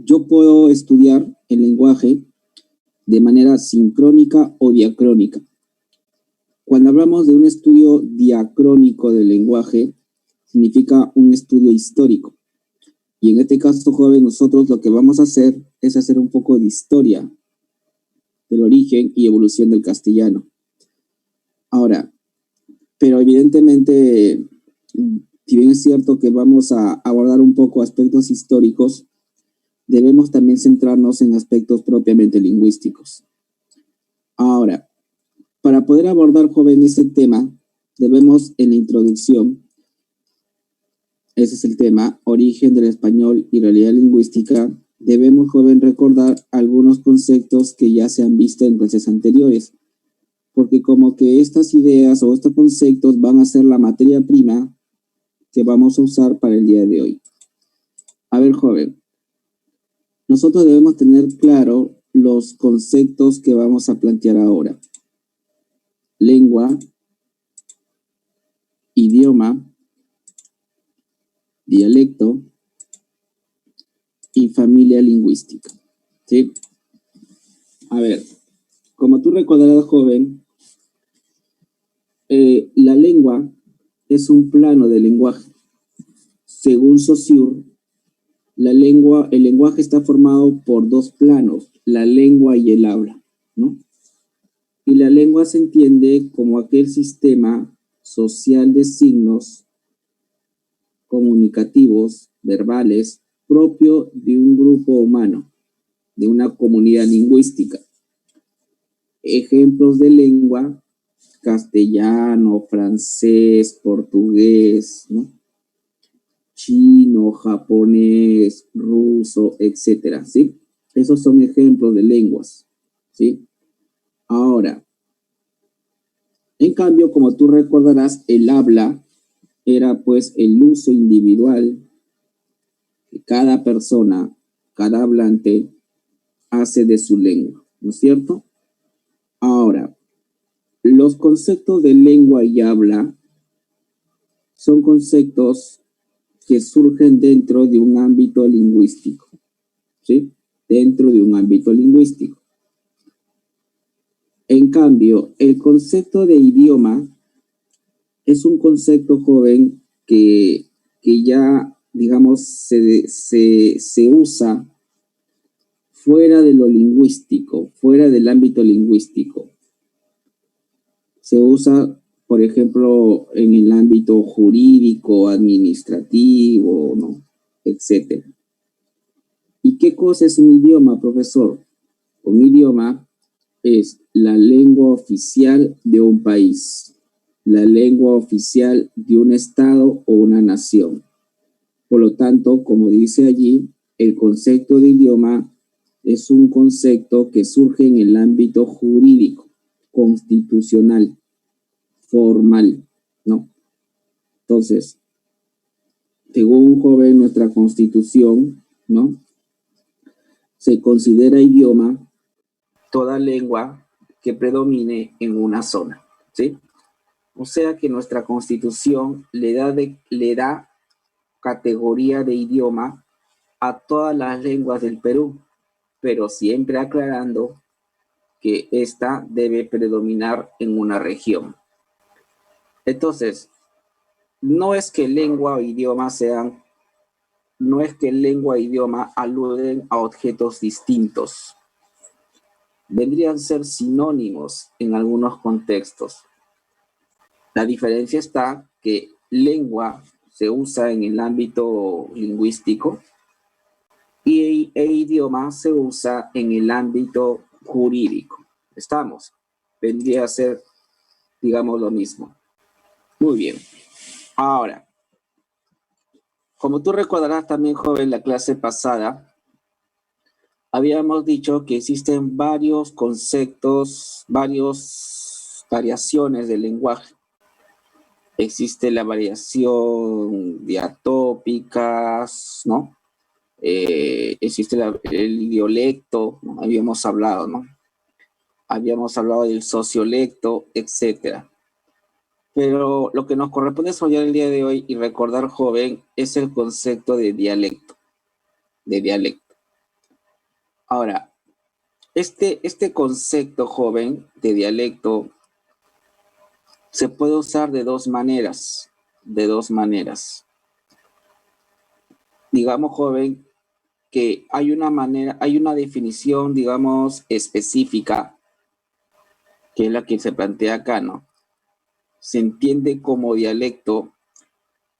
yo puedo estudiar el lenguaje de manera sincrónica o diacrónica. Cuando hablamos de un estudio diacrónico del lenguaje, significa un estudio histórico. Y en este caso, joven, nosotros lo que vamos a hacer es hacer un poco de historia del origen y evolución del castellano. Ahora, pero evidentemente, si bien es cierto que vamos a abordar un poco aspectos históricos, debemos también centrarnos en aspectos propiamente lingüísticos. Ahora, para poder abordar, joven, ese tema, debemos en la introducción, ese es el tema, origen del español y realidad lingüística, debemos, joven, recordar algunos conceptos que ya se han visto en clases anteriores, porque como que estas ideas o estos conceptos van a ser la materia prima que vamos a usar para el día de hoy. A ver, joven, nosotros debemos tener claro los conceptos que vamos a plantear ahora. Lengua, idioma, dialecto y familia lingüística. ¿Sí? A ver, como tú recordarás, joven, la lengua es un plano de lenguaje. Según Saussure, el lenguaje está formado por dos planos, la lengua y el habla, ¿no? Y la lengua se entiende como aquel sistema social de signos comunicativos, verbales, propio de un grupo humano, de una comunidad lingüística. Ejemplos de lengua: castellano, francés, portugués, ¿no? Chino, japonés, ruso, etcétera, ¿sí? Esos son ejemplos de lenguas, ¿sí? Ahora, en cambio, como tú recordarás, el habla era pues el uso individual que cada persona, cada hablante hace de su lengua, ¿no es cierto? Ahora, los conceptos de lengua y habla son conceptos que surgen dentro de un ámbito lingüístico, ¿sí? Dentro de un ámbito lingüístico. En cambio, el concepto de idioma es un concepto, joven, que ya, digamos, se usa fuera de lo lingüístico, fuera del ámbito lingüístico. Se usa, por ejemplo, en el ámbito jurídico, administrativo, ¿no? Etcétera. ¿Y qué cosa es un idioma, profesor? Un idioma es la lengua oficial de un país, la lengua oficial de un estado o una nación. Por lo tanto, como dice allí, el concepto de idioma es un concepto que surge en el ámbito jurídico, constitucional, formal, ¿no? Entonces, según, joven, nuestra constitución, ¿no? Se considera idioma toda lengua que predomine en una zona, ¿sí? O sea que nuestra constitución le da categoría de idioma a todas las lenguas del Perú, pero siempre aclarando que esta debe predominar en una región. Entonces, no es que lengua o idioma aluden a objetos distintos. Vendrían a ser sinónimos en algunos contextos. La diferencia está que lengua se usa en el ámbito lingüístico e idioma se usa en el ámbito jurídico. ¿Estamos? Vendría a ser, digamos, lo mismo. Muy bien. Ahora, como tú recordarás también, joven, la clase pasada, habíamos dicho que existen varios conceptos, varias variaciones del lenguaje. Existe la variación diatópicas, ¿no? Existe el idiolecto, ¿no? Habíamos hablado, ¿no? Habíamos hablado del sociolecto, etcétera. Pero lo que nos corresponde estudiar el día de hoy y recordar, joven, es el concepto de dialecto. Ahora, este concepto, joven, de dialecto se puede usar de dos maneras, Digamos, joven, que hay una definición, digamos, específica, que es la que se plantea acá, ¿no? Se entiende como dialecto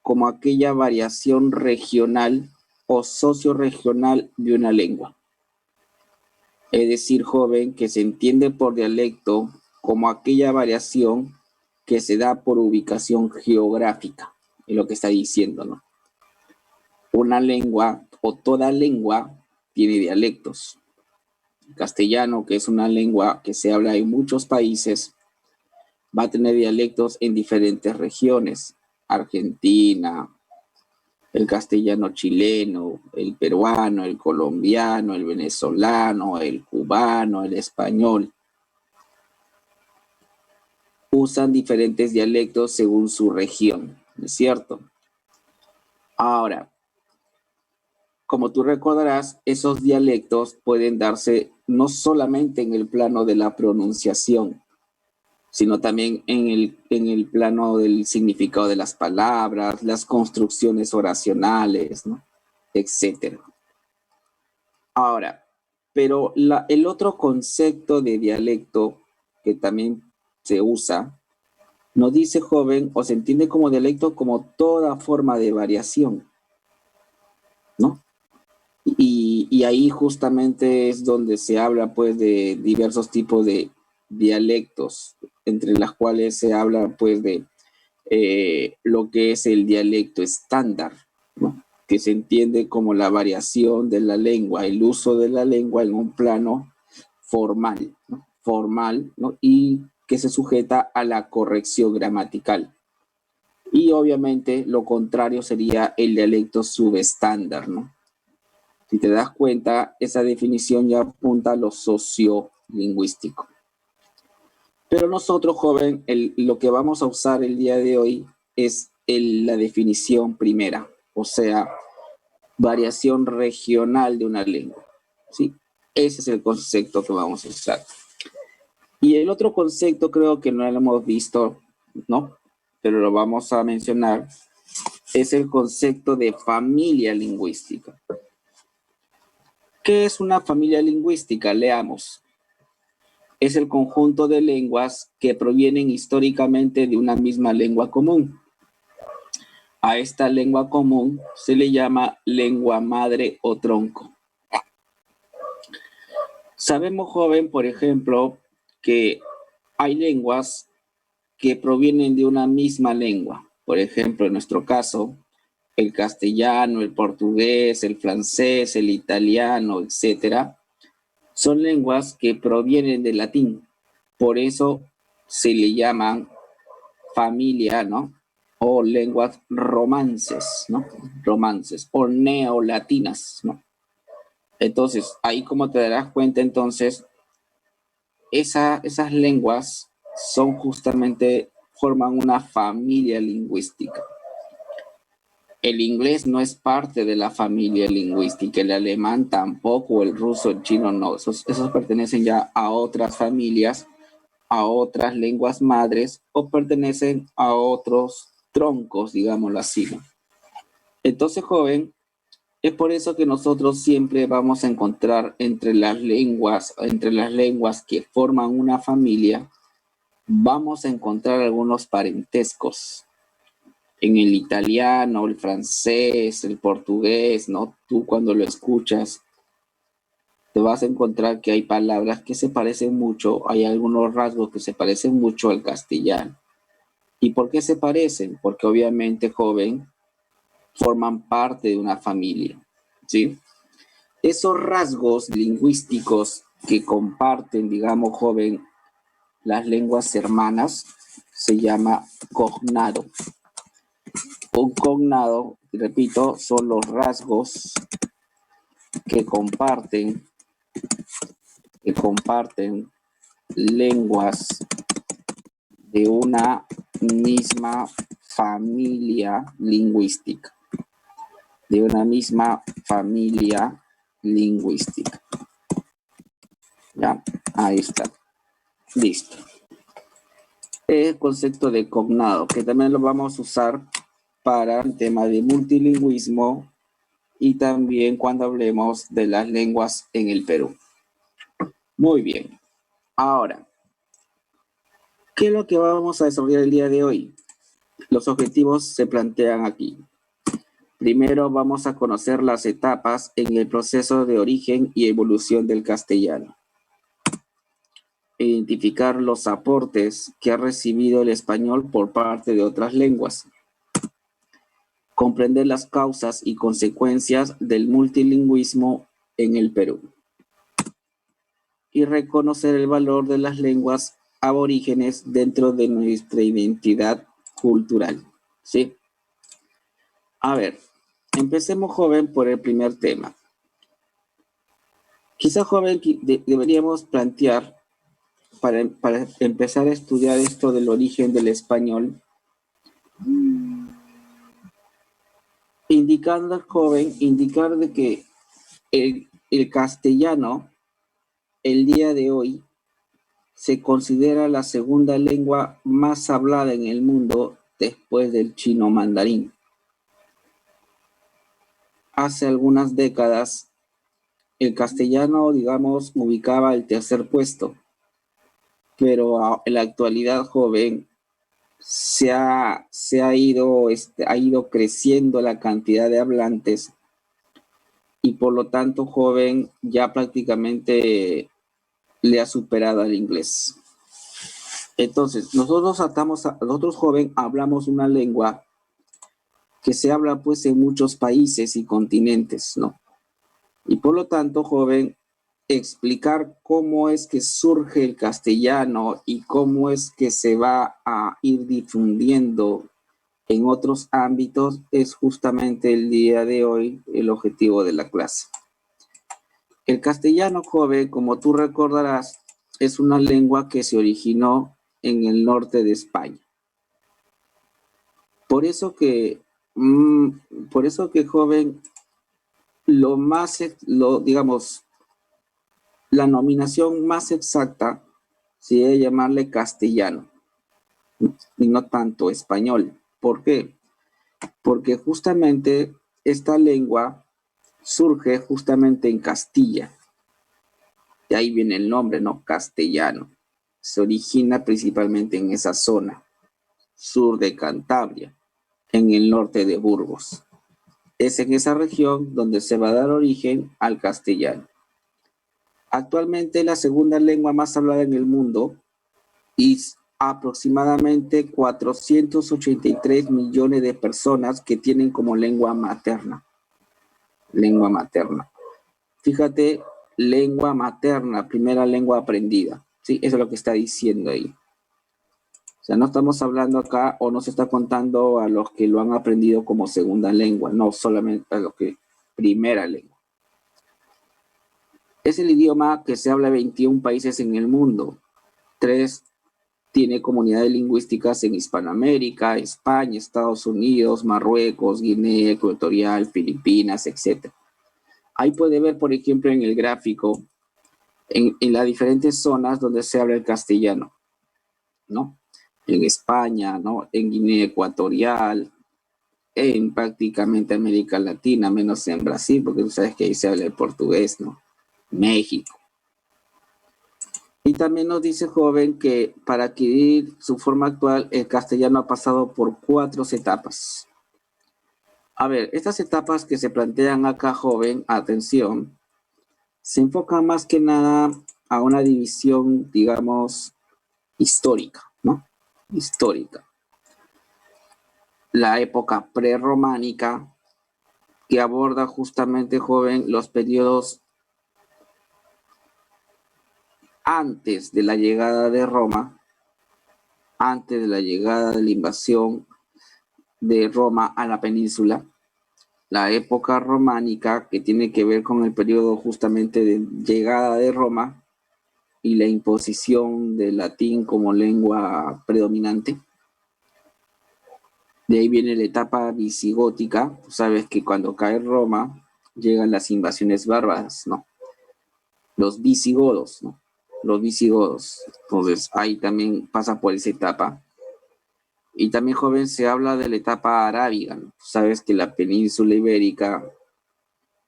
como aquella variación regional o socioregional de una lengua. Es decir, joven, que se entiende por dialecto como aquella variación que se da por ubicación geográfica, es lo que está diciendo, ¿no? Una lengua o toda lengua tiene dialectos. El castellano, que es una lengua que se habla en muchos países, va a tener dialectos en diferentes regiones. Argentina, el castellano chileno, el peruano, el colombiano, el venezolano, el cubano, el español. Usan diferentes dialectos según su región, ¿no es cierto? Ahora, como tú recordarás, esos dialectos pueden darse no solamente en el plano de la pronunciación, sino también en el plano del significado de las palabras, las construcciones oracionales, ¿no? Etcétera. Ahora, pero el otro concepto de dialecto que también se usa, nos dice, joven, o se entiende como dialecto como toda forma de variación, ¿no? Y ahí justamente es donde se habla pues de diversos tipos de dialectos, entre las cuales se habla pues de lo que es el dialecto estándar, ¿no? Que se entiende como la variación de la lengua, el uso de la lengua en un plano formal, ¿no? Formal, ¿no? Y que se sujeta a la corrección gramatical. Y obviamente lo contrario sería el dialecto subestándar, ¿no? Si te das cuenta, esa definición ya apunta a lo sociolingüístico. Pero nosotros, joven, lo que vamos a usar el día de hoy es la definición primera, o sea, variación regional de una lengua, ¿sí? Ese es el concepto que vamos a usar. Y el otro concepto creo que no lo hemos visto, ¿no? Pero lo vamos a mencionar, es el concepto de familia lingüística. ¿Qué es una familia lingüística? Leamos. Es el conjunto de lenguas que provienen históricamente de una misma lengua común. A esta lengua común se le llama lengua madre o tronco. Sabemos, joven, por ejemplo, que hay lenguas que provienen de una misma lengua. Por ejemplo, en nuestro caso, el castellano, el portugués, el francés, el italiano, etcétera, son lenguas que provienen del latín. Por eso se le llaman familia, ¿no? O lenguas romances, ¿no? Romances o neolatinas, ¿no? Entonces, ahí como te darás cuenta, entonces, esas lenguas son justamente, forman una familia lingüística. El inglés no es parte de la familia lingüística, el alemán tampoco, el ruso, el chino no, esos pertenecen ya a otras familias, a otras lenguas madres o pertenecen a otros troncos, digámoslo así, ¿no? Entonces, joven, es por eso que nosotros siempre vamos a encontrar entre las lenguas que forman una familia, vamos a encontrar algunos parentescos. En el italiano, el francés, el portugués, ¿no? Tú cuando lo escuchas, te vas a encontrar que hay palabras que se parecen mucho, hay algunos rasgos que se parecen mucho al castellano. ¿Y por qué se parecen? Porque obviamente, joven, forman parte de una familia, ¿sí? Esos rasgos lingüísticos que comparten, digamos, joven, las lenguas hermanas, se llama cognado. Un cognado, repito, son los rasgos que comparten lenguas de una misma familia lingüística. De una misma familia lingüística. Ya, ahí está. Listo. El concepto de cognado, que también lo vamos a usar para el tema de multilingüismo y también cuando hablemos de las lenguas en el Perú. Muy bien. Ahora, ¿qué es lo que vamos a desarrollar el día de hoy? Los objetivos se plantean aquí. Primero vamos a conocer las etapas en el proceso de origen y evolución del castellano. Identificar los aportes que ha recibido el español por parte de otras lenguas. Comprender las causas y consecuencias del multilingüismo en el Perú. Y reconocer el valor de las lenguas aborígenes dentro de nuestra identidad cultural. ¿Sí? A ver, empecemos, joven, por el primer tema. Quizá, joven, deberíamos plantear, para empezar a estudiar esto del origen del español, indicando al joven, indicar de que el castellano, el día de hoy, se considera la segunda lengua más hablada en el mundo después del chino mandarín. Hace algunas décadas, el castellano, digamos, ubicaba el tercer puesto, pero en la actualidad, joven, ha ido creciendo la cantidad de hablantes y por lo tanto, joven, ya prácticamente le ha superado al inglés. Entonces, nosotros, joven, hablamos una lengua que se habla pues en muchos países y continentes, ¿no? Y por lo tanto, joven, explicar cómo es que surge el castellano y cómo es que se va a ir difundiendo en otros ámbitos es justamente el día de hoy el objetivo de la clase. El castellano, joven, como tú recordarás, es una lengua que se originó en el norte de España. Por eso que, joven, digamos, la nominación más exacta sería llamarle castellano y no tanto español. ¿Por qué? Porque justamente esta lengua surge justamente en Castilla. De ahí viene el nombre, ¿no? Castellano. Se origina principalmente en esa zona, sur de Cantabria, en el norte de Burgos. Es en esa región donde se va a dar origen al castellano. Actualmente la segunda lengua más hablada en el mundo y aproximadamente 483 millones de personas que tienen como lengua materna. Lengua materna. Fíjate, lengua materna, primera lengua aprendida. Sí, eso es lo que está diciendo ahí. O sea, no estamos hablando acá o no se está contando a los que lo han aprendido como segunda lengua, no solamente a los que primera lengua. Es el idioma que se habla en 21 países en el mundo. 3 tiene comunidades lingüísticas en Hispanoamérica, España, Estados Unidos, Marruecos, Guinea Ecuatorial, Filipinas, etc. Ahí puede ver, por ejemplo, en el gráfico, en las diferentes zonas donde se habla el castellano, ¿no? En España, ¿no? En Guinea Ecuatorial, en prácticamente América Latina, menos en Brasil, porque tú sabes que ahí se habla el portugués, ¿no? México. Y también nos dice, joven, que para adquirir su forma actual, el castellano ha pasado por 4 etapas. A ver, estas etapas que se plantean acá, joven, atención, se enfocan más que nada a una división, digamos, histórica, ¿no? Histórica. La época prerrománica, que aborda justamente, joven, los periodos antes de la llegada de Roma, antes de la llegada de la invasión de Roma a la península, la época románica, que tiene que ver con el periodo justamente de llegada de Roma y la imposición del latín como lengua predominante. De ahí viene la etapa visigótica. Tú sabes que cuando cae Roma llegan las invasiones bárbaras, ¿no? Los visigodos, ¿no? los visigodos. Entonces, ahí también pasa por esa etapa. Y también, joven, se habla de la etapa arábiga, ¿no? Sabes que la península ibérica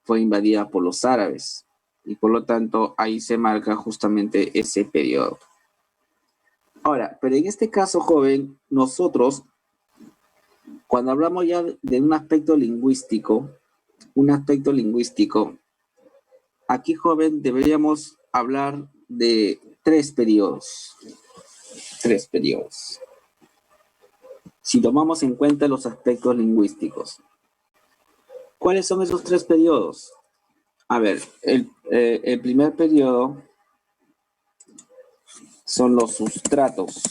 fue invadida por los árabes y por lo tanto ahí se marca justamente ese periodo. Ahora, pero en este caso, joven, nosotros, cuando hablamos ya de un aspecto lingüístico, aquí, joven, deberíamos hablar de tres periodos. Tres periodos. Si tomamos en cuenta los aspectos lingüísticos. ¿Cuáles son esos tres periodos? A ver, el primer periodo son los sustratos,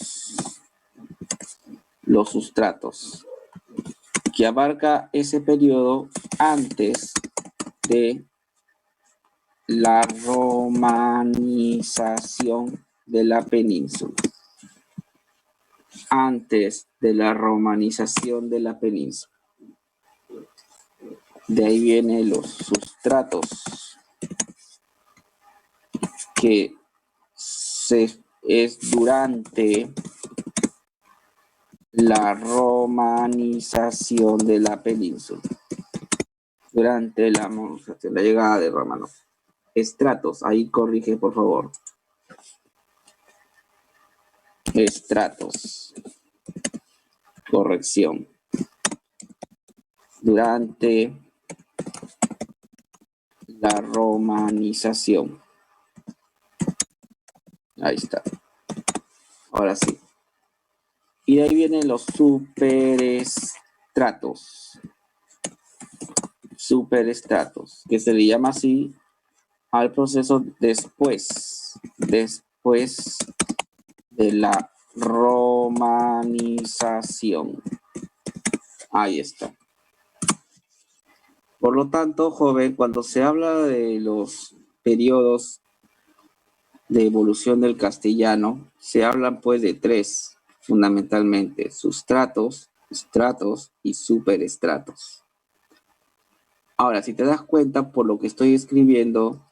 que abarca ese periodo antes de la romanización de la península. Antes de la romanización de la península. De ahí vienen los sustratos, que es durante la romanización de la península. Durante la llegada de Roma, no. Estratos, ahí corrige, por favor. Estratos. Corrección. Durante la romanización. Ahí está. Ahora sí. Y de ahí vienen los superestratos. Superestratos, que se le llama así al proceso después de la romanización. Ahí está. Por lo tanto, joven, cuando se habla de los periodos de evolución del castellano, se hablan pues de tres, fundamentalmente: sustratos, estratos y superestratos. Ahora, si te das cuenta por lo que estoy escribiendo,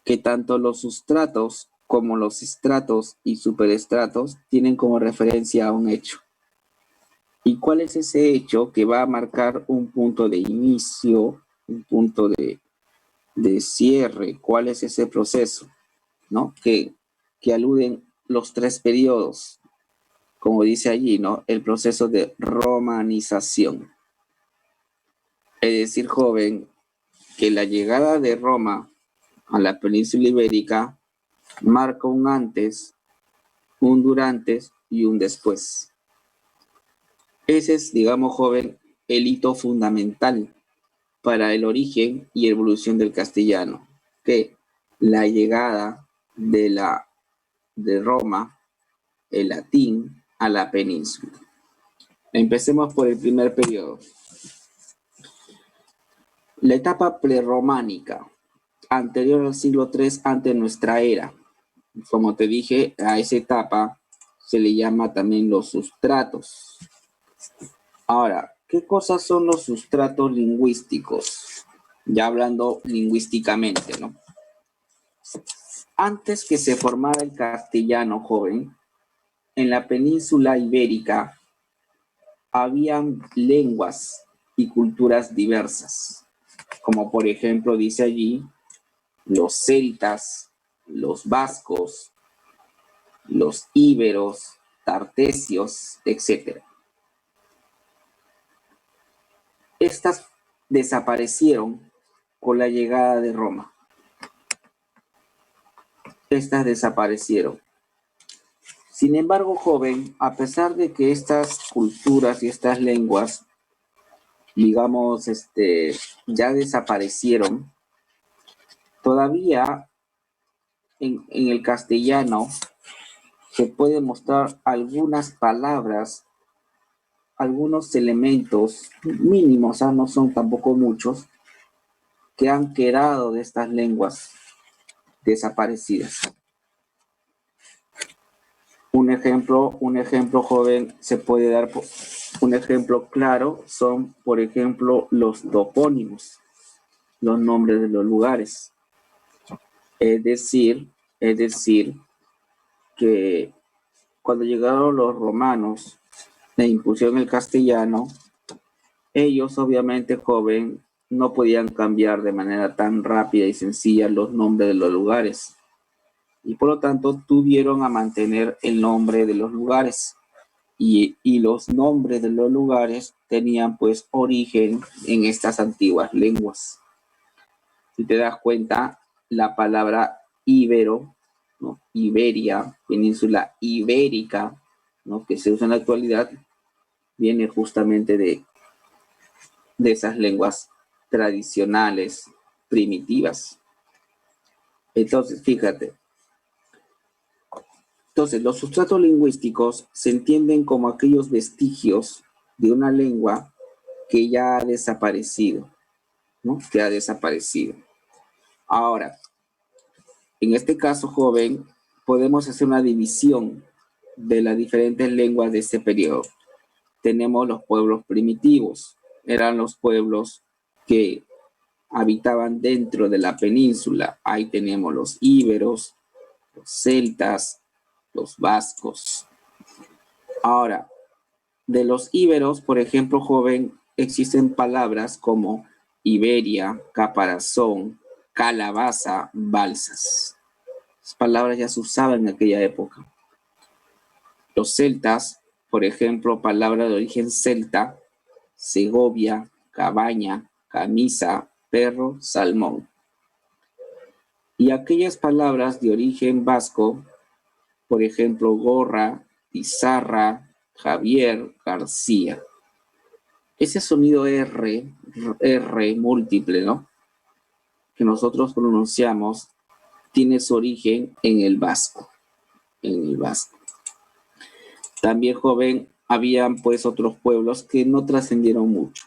que tanto los sustratos como los estratos y superestratos tienen como referencia a un hecho. ¿Y cuál es ese hecho que va a marcar un punto de inicio, un punto de cierre? ¿Cuál es ese proceso, ¿no? Que aluden los tres periodos, como dice allí, ¿no? El proceso de romanización. Es decir, joven, que la llegada de Roma a la península ibérica marca un antes, un durante y un después. Ese es, digamos, joven, el hito fundamental para el origen y evolución del castellano, que la llegada de Roma, el latín, a la península. Empecemos por el primer periodo. La etapa prerrománica, anterior al siglo III ante nuestra era. Como te dije, a esa etapa se le llama también los sustratos. Ahora, ¿qué cosas son los sustratos lingüísticos? Ya hablando lingüísticamente, ¿no? Antes que se formara el castellano, joven, en la península ibérica habían lenguas y culturas diversas, como por ejemplo dice allí, los celtas, los vascos, los íberos, tartesios, etc. Estas desaparecieron con la llegada de Roma. Estas desaparecieron. Sin embargo, joven, a pesar de que estas culturas y estas lenguas, digamos, ya desaparecieron, todavía en el castellano se puede mostrar algunas palabras, algunos elementos mínimos, no son tampoco muchos, que han quedado de estas lenguas desaparecidas. Un ejemplo, joven, se puede dar, un ejemplo claro son, por ejemplo, los topónimos, los nombres de los lugares. Es decir, Es decir, que cuando llegaron los romanos e impusieron el castellano, ellos obviamente, joven, no podían cambiar de manera tan rápida y sencilla los nombres de los lugares. Y por lo tanto tuvieron a mantener el nombre de los lugares. Y los nombres de los lugares tenían pues origen en estas antiguas lenguas. Si te das cuenta, la palabra íbero, ¿no? Iberia, península ibérica, ¿no? Que se usa en la actualidad, viene justamente de esas lenguas tradicionales, primitivas. Entonces, fíjate. Entonces, los sustratos lingüísticos se entienden como aquellos vestigios de una lengua que ya ha desaparecido, ¿no? Que ha desaparecido. Ahora, en este caso, joven, podemos hacer una división de las diferentes lenguas de este periodo. Tenemos los pueblos primitivos, eran los pueblos que habitaban dentro de la península. Ahí tenemos los íberos, los celtas, los vascos. Ahora, de los íberos, por ejemplo, joven, existen palabras como Iberia, caparazón, calabaza, balsas. Las palabras ya se usaban en aquella época. Los celtas, por ejemplo, palabra de origen celta, Segovia, cabaña, camisa, perro, salmón. Y aquellas palabras de origen vasco, por ejemplo, gorra, pizarra, Javier, García. Ese sonido R múltiple, ¿no? Que nosotros pronunciamos, tiene su origen en el vasco. En el vasco. También, joven, habían pues otros pueblos que no trascendieron mucho.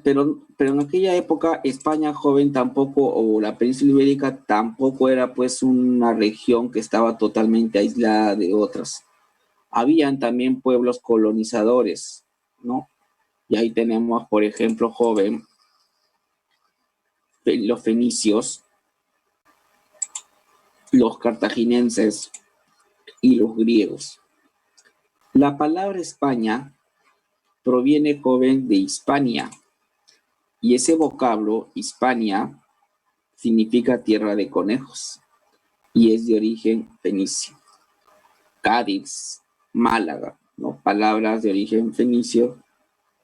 Pero en aquella época España, joven, tampoco, o la península ibérica tampoco era pues una región que estaba totalmente aislada de otras. Habían también pueblos colonizadores, ¿no? Y ahí tenemos, por ejemplo, joven, los fenicios, los cartaginenses y los griegos. La palabra España proviene, joven, de Hispania, y ese vocablo, Hispania, significa tierra de conejos, y es de origen fenicio. Cádiz, Málaga, ¿no? Palabras de origen fenicio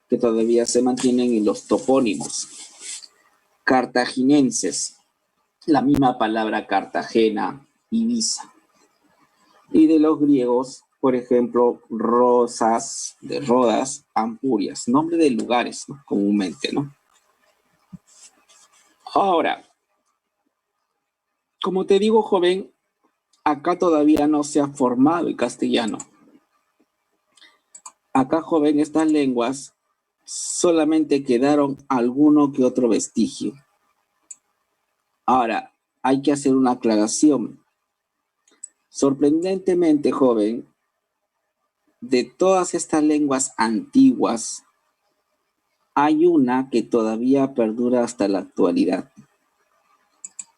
que todavía se mantienen en los topónimos. Cartaginenses, la misma palabra Cartagena, Ibiza. Y de los griegos, por ejemplo, Rosas, de Rodas, Ampurias, nombre de lugares, ¿no? Comúnmente, ¿no? Ahora, como te digo, joven, acá todavía no se ha formado el castellano. Acá, joven, estas lenguas solamente quedaron alguno que otro vestigio. Ahora, hay que hacer una aclaración. Sorprendentemente, joven, de todas estas lenguas antiguas, hay una que todavía perdura hasta la actualidad,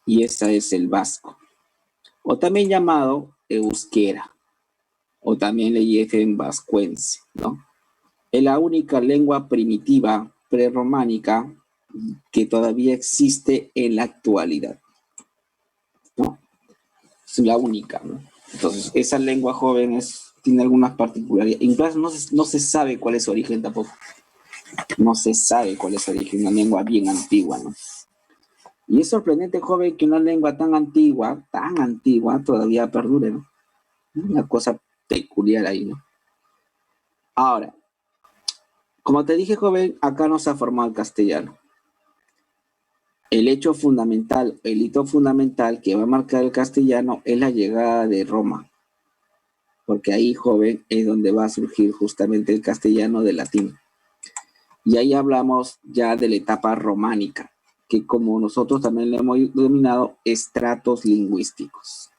y esa es el vasco, o también llamado euskera, o también le dicen vascuense, ¿no? Es la única lengua primitiva prerrománica que todavía existe en la actualidad, ¿no? Es la única, ¿no? Entonces, esa lengua, joven, tiene algunas particularidades. Incluso no se sabe cuál es su origen tampoco. No se sabe cuál es su origen, una lengua bien antigua, ¿no? Y es sorprendente, joven, que una lengua tan antigua, todavía perdure, ¿no? Una cosa peculiar ahí, ¿no? Ahora, como te dije, joven, acá no se ha formado el castellano. El hito fundamental que va a marcar el castellano es la llegada de Roma, porque ahí, joven, es donde va a surgir justamente el castellano del latín. Y ahí hablamos ya de la etapa románica, que como nosotros también le hemos denominado estratos lingüísticos.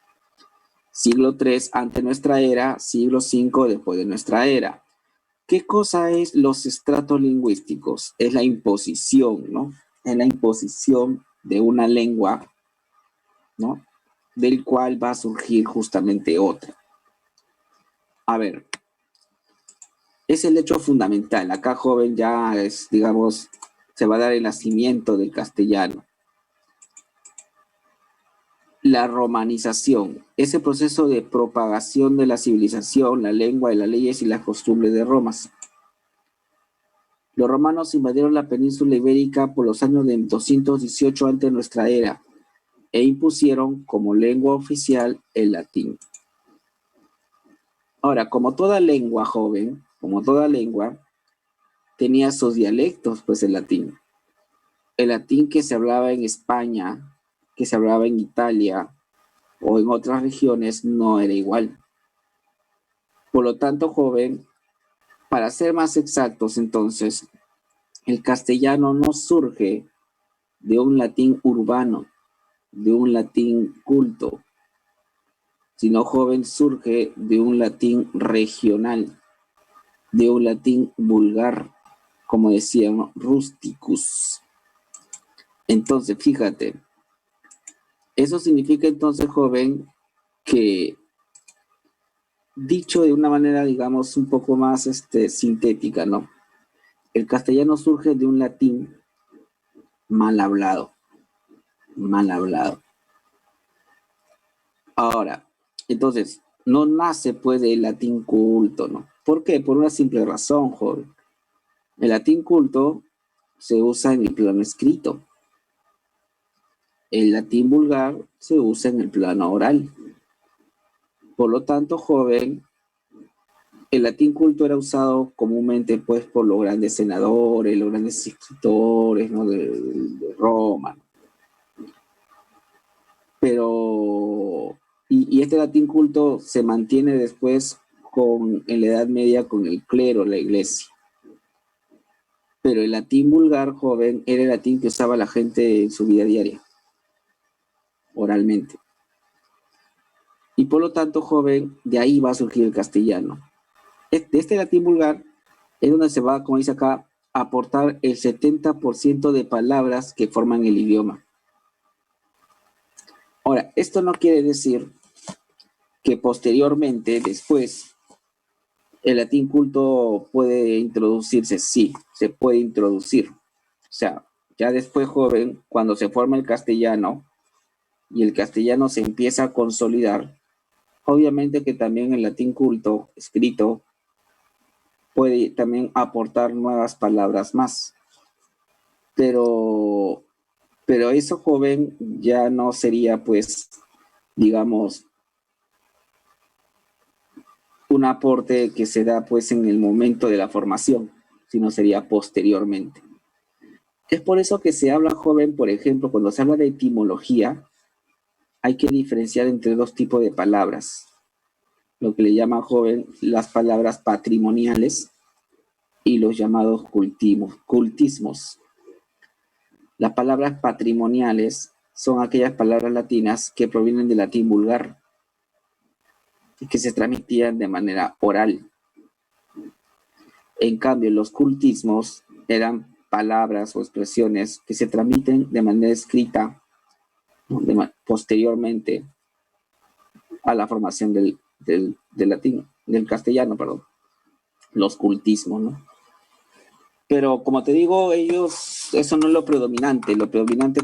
Siglo III ante nuestra era, siglo V después de nuestra era. ¿Qué cosa es los estratos lingüísticos? Es la imposición, ¿no? Es la imposición de una lengua, ¿no? del cual va a surgir justamente otra. A ver, es el hecho fundamental. Acá, joven, ya es, digamos, se va a dar el nacimiento del castellano. La romanización, ese proceso de propagación de la civilización, la lengua, las leyes y las costumbres de Roma. Los romanos invadieron la península ibérica por los años de 218 antes de nuestra era e impusieron como lengua oficial el latín. Ahora, como toda lengua, joven, como toda lengua, tenía sus dialectos, pues el latín. El latín que se hablaba en España, que se hablaba en Italia o en otras regiones no era igual. Por lo tanto, joven, para ser más exactos, entonces, el castellano no surge de un latín urbano, de un latín culto, sino, joven, surge de un latín regional, de un latín vulgar, como decían, rusticus. Entonces, fíjate, eso significa entonces, joven, que dicho de una manera, digamos, un poco más sintética, ¿no? El castellano surge de un latín mal hablado, mal hablado. Ahora, entonces, no nace pues del latín culto, ¿no? ¿Por qué? Por una simple razón, joven. El latín culto se usa en el plano escrito. El latín vulgar se usa en el plano oral. Por lo tanto, joven, el latín culto era usado comúnmente pues por los grandes senadores, los grandes escritores, ¿no? de Roma. Pero, y este latín culto se mantiene después en la Edad Media con el clero, la iglesia. Pero el latín vulgar, joven, era el latín que usaba la gente en su vida diaria, oralmente. Y por lo tanto, joven, de ahí va a surgir el castellano. De este latín vulgar es donde se va, como dice acá, a aportar el 70% de palabras que forman el idioma. Ahora, esto no quiere decir que posteriormente, después, el latín culto puede introducirse. Sí, se puede introducir. O sea, ya después, joven, cuando se forma el castellano y el castellano se empieza a consolidar, obviamente que también el latín culto escrito puede también aportar nuevas palabras más. Pero eso, joven, ya no sería, pues, digamos, un aporte que se da, pues, en el momento de la formación, sino sería posteriormente. Es por eso que se habla, joven, por ejemplo, cuando se habla de etimología, hay que diferenciar entre dos tipos de palabras. Lo que le llama, joven, las palabras patrimoniales y los llamados cultismos. Las palabras patrimoniales son aquellas palabras latinas que provienen del latín vulgar y que se transmitían de manera oral. En cambio, los cultismos eran palabras o expresiones que se transmiten de manera escrita, ¿no? Posteriormente a la formación del latín, del castellano, perdón, los cultismos, ¿no? Pero como te digo, eso no es lo predominante,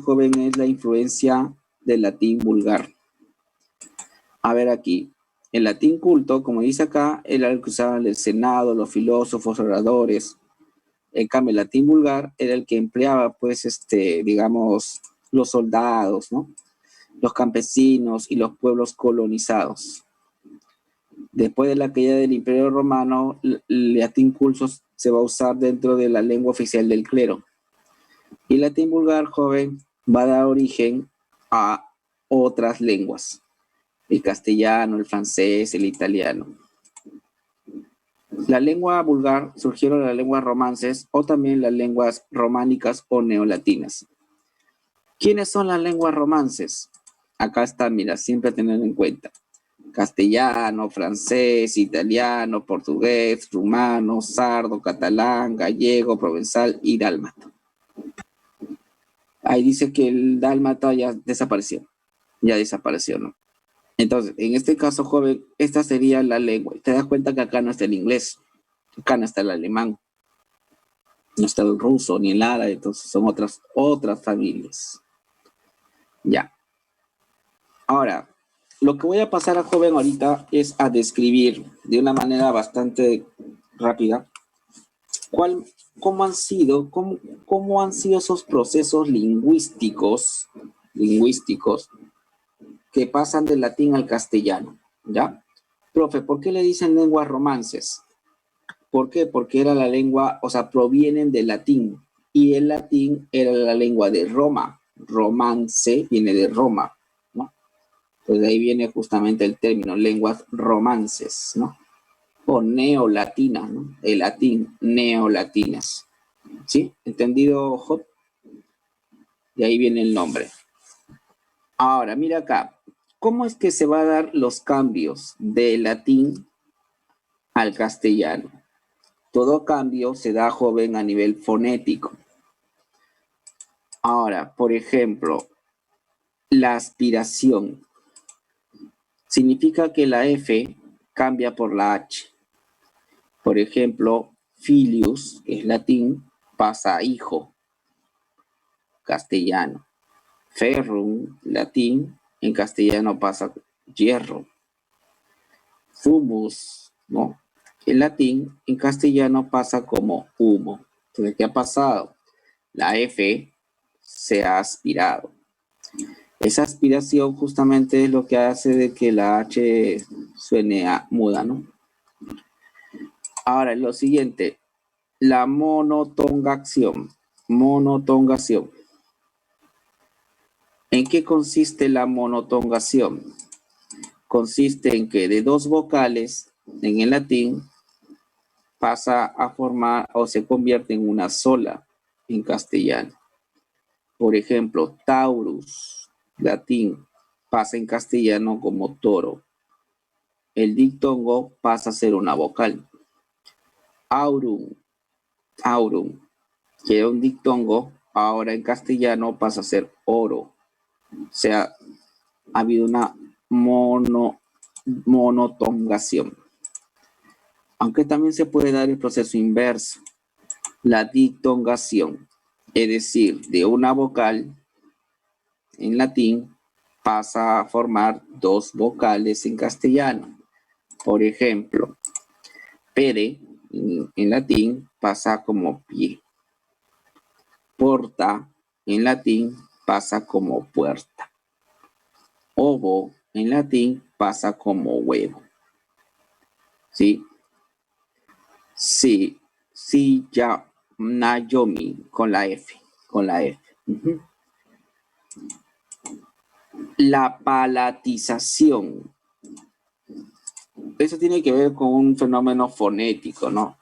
joven, es la influencia del latín vulgar. A ver aquí, el latín culto, como dice acá, era el que usaban el Senado, los filósofos, oradores. En cambio, el latín vulgar era el que empleaba, pues, digamos, los soldados, ¿no? Los campesinos y los pueblos colonizados. Después de la caída del Imperio Romano, el latín culto se va a usar dentro de la lengua oficial del clero. Y el latín vulgar, joven, va a dar origen a otras lenguas. El castellano, el francés, el italiano. La lengua vulgar surgieron las lenguas romances o también las lenguas románicas o neolatinas. ¿Quiénes son las lenguas romances? Acá está, mira, siempre tener en cuenta. Castellano, francés, italiano, portugués, rumano, sardo, catalán, gallego, provenzal y dálmata. Ahí dice que el dálmata ya desapareció. ya desapareció, ¿no? Entonces, en este caso, joven, esta sería la lengua. Te das cuenta que acá no está el inglés, acá no está el alemán, no está el ruso ni el árabe, entonces son otras familias. Ya. Ahora, lo que voy a pasar a joven ahorita es a describir de una manera bastante rápida cuál, cómo han sido esos procesos lingüísticos que pasan del latín al castellano, ¿ya? Profe, ¿por qué le dicen lenguas romances? ¿Por qué? Porque era la lengua, o sea, provienen del latín, y el latín era la lengua de Roma. Romance viene de Roma, ¿no? Pues de ahí viene justamente el término, lenguas romances, ¿no? O neolatinas, ¿no? El latín, neolatinas. ¿Sí? ¿Entendido, Job? De ahí viene el nombre. Ahora, mira acá. ¿Cómo es que se van a dar los cambios del latín al castellano? Todo cambio se da, joven, a nivel fonético. Ahora, por ejemplo, la aspiración significa que la F cambia por la H. Por ejemplo, filius, que es latín, pasa a hijo, castellano. Ferrum, latín, en castellano pasa hierro. Fumus, ¿no? En latín, en castellano pasa como humo. Entonces, ¿qué ha pasado? La F se ha aspirado. Esa aspiración justamente es lo que hace de que la H suene muda, ¿no? Ahora, lo siguiente, la monotongación. Monotongación. ¿En qué consiste la monotongación? Consiste en que de dos vocales en el latín pasa a formar o se convierte en una sola en castellano. Por ejemplo, Taurus, latín, pasa en castellano como toro. El dictongo pasa a ser una vocal. Aurum, aurum, que era un dictongo, ahora en castellano pasa a ser oro. O sea, ha habido una monotongación. Aunque también se puede dar el proceso inverso, la dictongación, es decir, de una vocal en latín pasa a formar dos vocales en castellano. Por ejemplo, pere en latín pasa como pie. Porta en latín pasa como puerta. Ovo en latín pasa como huevo. ¿Sí? Sí, sí, ya, nayomi, con la F, con la F. Uh-huh. La palatización. Eso tiene que ver con un fenómeno fonético, ¿no?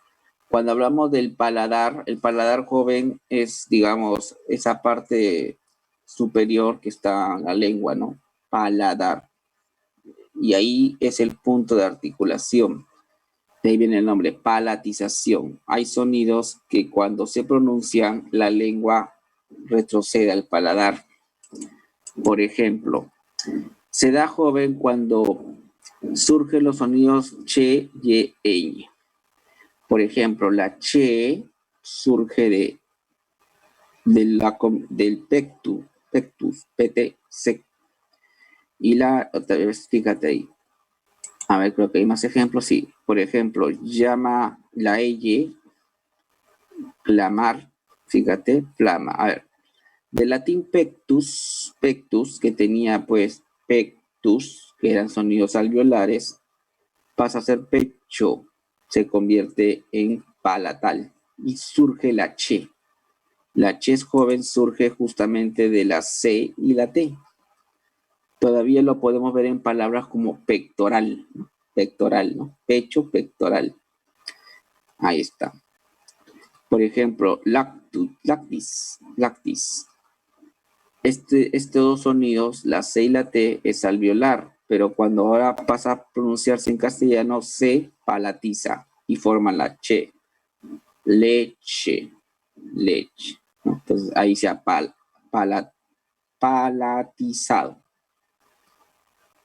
Cuando hablamos del paladar, el paladar joven es, digamos, esa parte superior que está en la lengua, ¿no? Paladar. Y ahí es el punto de articulación. De ahí viene el nombre, palatización. Hay sonidos que cuando se pronuncian, la lengua retrocede al paladar. Por ejemplo, se da joven cuando surgen los sonidos che, ye, ñ. Por ejemplo, la che surge del pectus, pt, sec. Y la, otra vez, fíjate ahí. A ver, creo que hay más ejemplos, sí. Por ejemplo, llama la ella, clamar, fíjate, flama. A ver, del latín pectus, que tenía pues pectus, que eran sonidos alveolares, pasa a ser pecho, se convierte en palatal y surge la che. La che es joven, surge justamente de la C y la T. Todavía lo podemos ver en palabras como pectoral, ¿no? Pectoral, ¿no? Pecho, pectoral. Ahí está. Por ejemplo, lactis. Estos dos sonidos, la C y la T, es alveolar, pero cuando ahora pasa a pronunciarse en castellano, se palatiza y forma la che. Leche. ¿No? Entonces ahí se ha palatizado.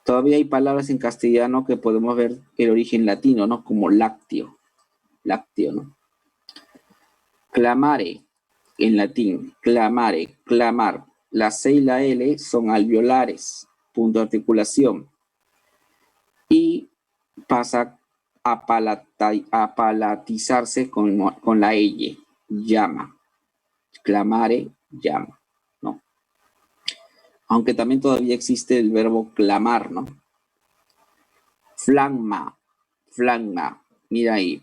Todavía hay palabras en castellano que podemos ver el origen latino, ¿no? Como lácteo, ¿no? Clamare, en latín, clamare, clamar. La C y la L son alveolares, punto de articulación. Y pasa a palatizarse con la L, llama. Clamare, llama, ¿no? Aunque también todavía existe el verbo clamar, ¿no? Flagma, flagma, mira ahí.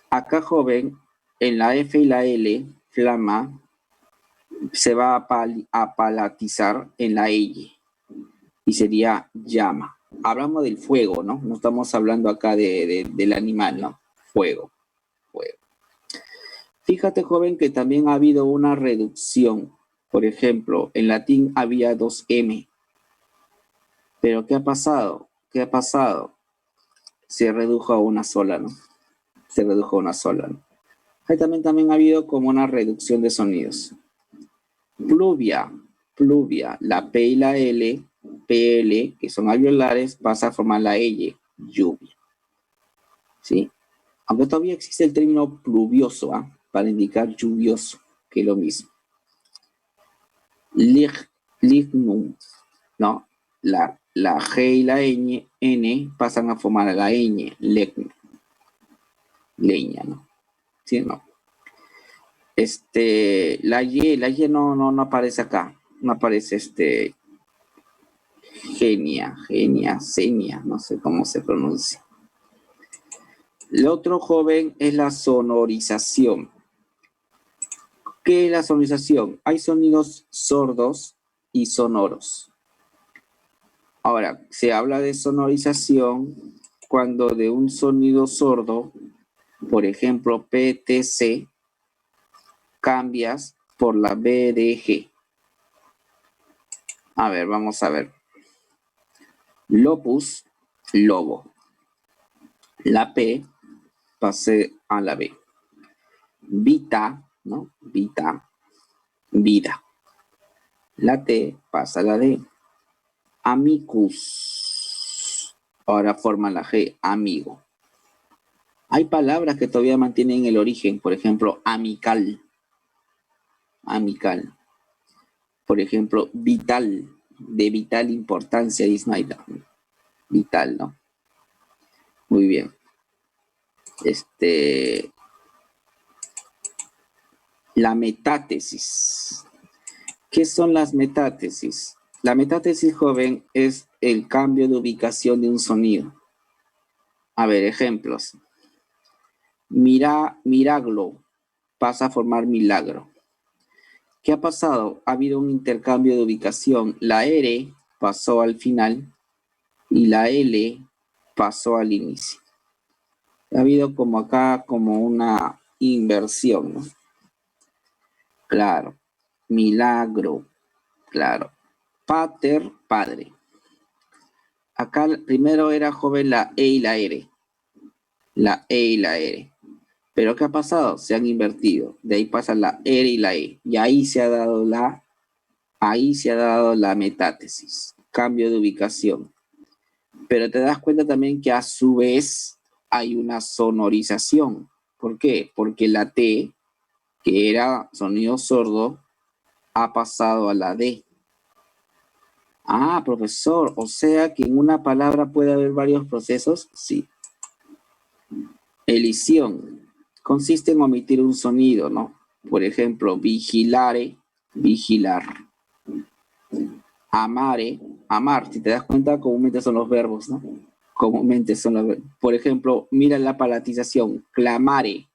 Acá, joven, en la F y la L, flama, se va a palatizar en la L y sería llama. Hablamos del fuego, ¿no? No estamos hablando acá del animal, ¿no? Fuego, fuego. Fíjate, joven, que también ha habido una reducción. Por ejemplo, en latín había 2M. Pero ¿qué ha pasado? ¿Qué ha pasado? Se redujo a una sola, ¿no? Se redujo a una sola, ¿no? Ahí también ha habido como una reducción de sonidos. Pluvia, pluvia, la P y la L, PL, que son alveolares, pasa a formar la L, lluvia. ¿Sí? Aunque todavía existe el término pluvioso, ¿eh? Para indicar lluvioso, que es lo mismo. Lignum, ¿no? La G y la N pasan a formar la ñ, leña, ¿no? ¿Sí? No. La Y no aparece acá, no aparece genia, senia, no sé cómo se pronuncia. El otro, joven, es la sonorización. ¿Qué es la sonorización? Hay sonidos sordos y sonoros. Ahora, se habla de sonorización cuando de un sonido sordo, por ejemplo, PTC, cambias por la BDG. A ver, vamos a ver. Lopus, lobo. La P pase a la B. Vita, ¿no? Vita, vida. La T pasa a la D. Amicus. Ahora forma la G, amigo. Hay palabras que todavía mantienen el origen, por ejemplo, amical. Amical. Por ejemplo, vital, de vital importancia, dice vital, ¿no? Muy bien. La metátesis. ¿Qué son las metátesis? La metátesis, joven, es el cambio de ubicación de un sonido. A ver, ejemplos. Miraglo pasa a formar milagro. ¿Qué ha pasado? Ha habido un intercambio de ubicación. La R pasó al final y la L pasó al inicio. Ha habido como acá como una inversión, ¿no? Claro. Milagro. Claro. Pater, padre. Acá primero era, joven, la E y la R. La E y la R. Pero ¿qué ha pasado? Se han invertido. De ahí pasa la R y la E. Y ahí se ha dado la metátesis. Cambio de ubicación. Pero te das cuenta también que a su vez hay una sonorización. ¿Por qué? Porque la T, que era sonido sordo, ha pasado a la D. Ah, profesor, o sea que en una palabra puede haber varios procesos. Sí. Elisión consiste en omitir un sonido, ¿no? Por ejemplo, vigilare, vigilar. Amare, amar. Si te das cuenta, comúnmente son los verbos, ¿no? Comúnmente son los verbos. Por ejemplo, mira la palatización, clamare.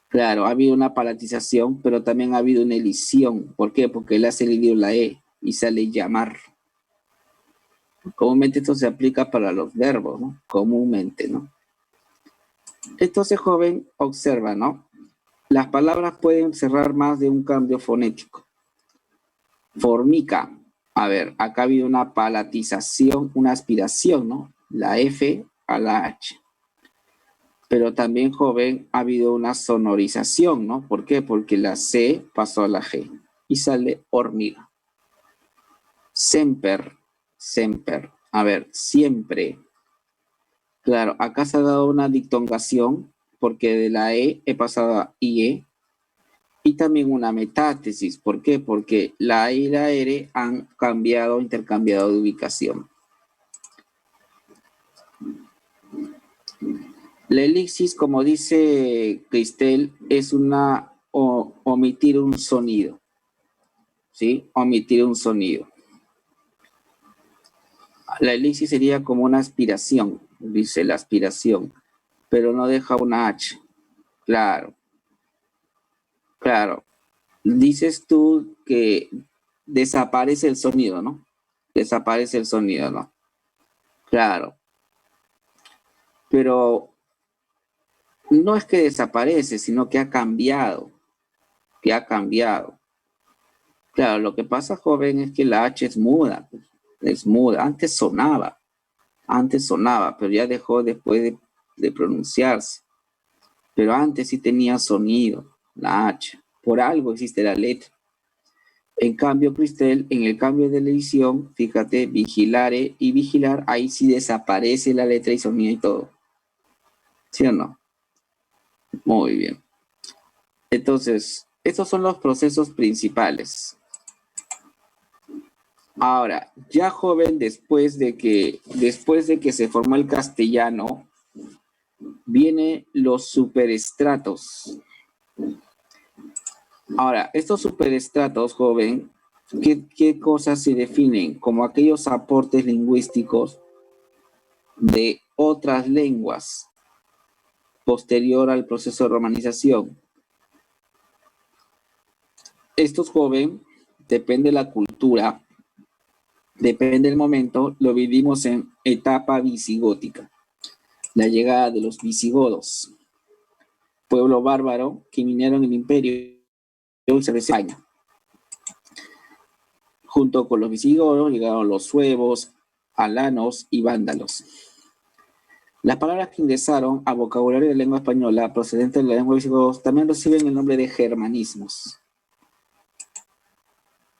Claro, ha habido una palatización, pero también ha habido una elisión. ¿Por qué? Porque él ha salido la E y sale llamar. Comúnmente esto se aplica para los verbos, ¿no? Comúnmente, ¿no? Entonces, joven, observa, ¿no? Las palabras pueden cerrar más de un cambio fonético. Formica. A ver, acá ha habido una palatización, una aspiración, ¿no? La F a la H. Pero también, joven, ha habido una sonorización, ¿no? ¿Por qué? Porque la C pasó a la G y sale hormiga. Semper, Semper. A ver, siempre. Claro, acá se ha dado una dictongación porque de la E he pasado a IE y también una metátesis. ¿Por qué? Porque la E y la R han cambiado, intercambiado de ubicación. La elipsis, como dice Cristel, es una omitir un sonido. ¿Sí? Omitir un sonido. La elipsis sería como una aspiración, dice la aspiración, pero no deja una H. Claro, claro. Dices tú que desaparece el sonido, ¿no? Desaparece el sonido, ¿no? Claro, pero no es que desaparece, sino que ha cambiado, que ha cambiado. Claro, lo que pasa, joven, es que la H es muda, pues, es muda. Antes sonaba, pero ya dejó después de pronunciarse. Pero antes sí tenía sonido, la H. Por algo existe la letra. En cambio, Cristel, en el cambio de la edición, fíjate, vigilare y vigilar, ahí sí desaparece la letra y sonido y todo. ¿Sí o no? Muy bien. Entonces, estos son los procesos principales. Ahora, ya joven, después de que se formó el castellano, vienen los superestratos. Ahora, estos superestratos, joven, ¿qué cosas se definen? Como aquellos aportes lingüísticos de otras lenguas posterior al proceso de romanización. Estos, joven, depende de la cultura, depende del momento, lo vivimos en etapa visigótica. La llegada de los visigodos, pueblo bárbaro que vinieron el imperio y se España. Junto con los visigodos llegaron los suevos, alanos y vándalos. Las palabras que ingresaron a vocabulario de lengua española procedentes de la lengua visigodos también reciben el nombre de germanismos.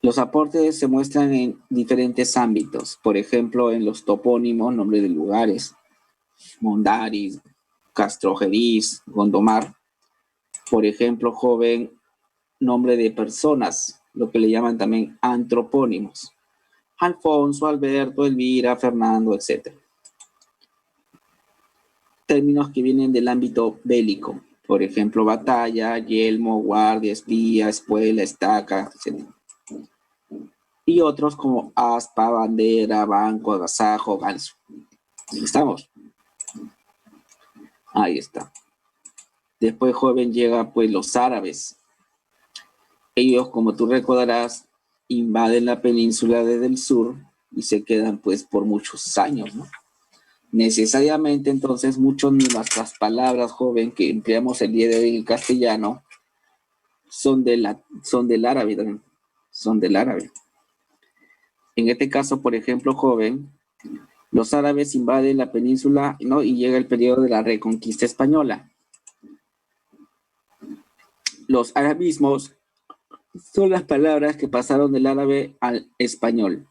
Los aportes se muestran en diferentes ámbitos, por ejemplo, en los topónimos, nombre de lugares, Mondaris, Castrojeriz, Gondomar. Por ejemplo, joven, nombre de personas, lo que le llaman también antropónimos. Alfonso, Alberto, Elvira, Fernando, etc. Términos que vienen del ámbito bélico, por ejemplo, batalla, yelmo, guardia, espía, espuela, estaca, etc. Y otros como aspa, bandera, banco, agasajo, ganso. ¿Estamos? Ahí está. Después, joven, llega pues los árabes. Ellos, como tú recordarás, invaden la península desde el sur y se quedan pues por muchos años, ¿no? Necesariamente, entonces, muchas de nuestras palabras, joven, que empleamos el día de hoy en castellano, son del árabe también. Son del árabe. En este caso, por ejemplo, joven, los árabes invaden la península, ¿no? Y llega el periodo de la reconquista española. Los arabismos son las palabras que pasaron del árabe al español.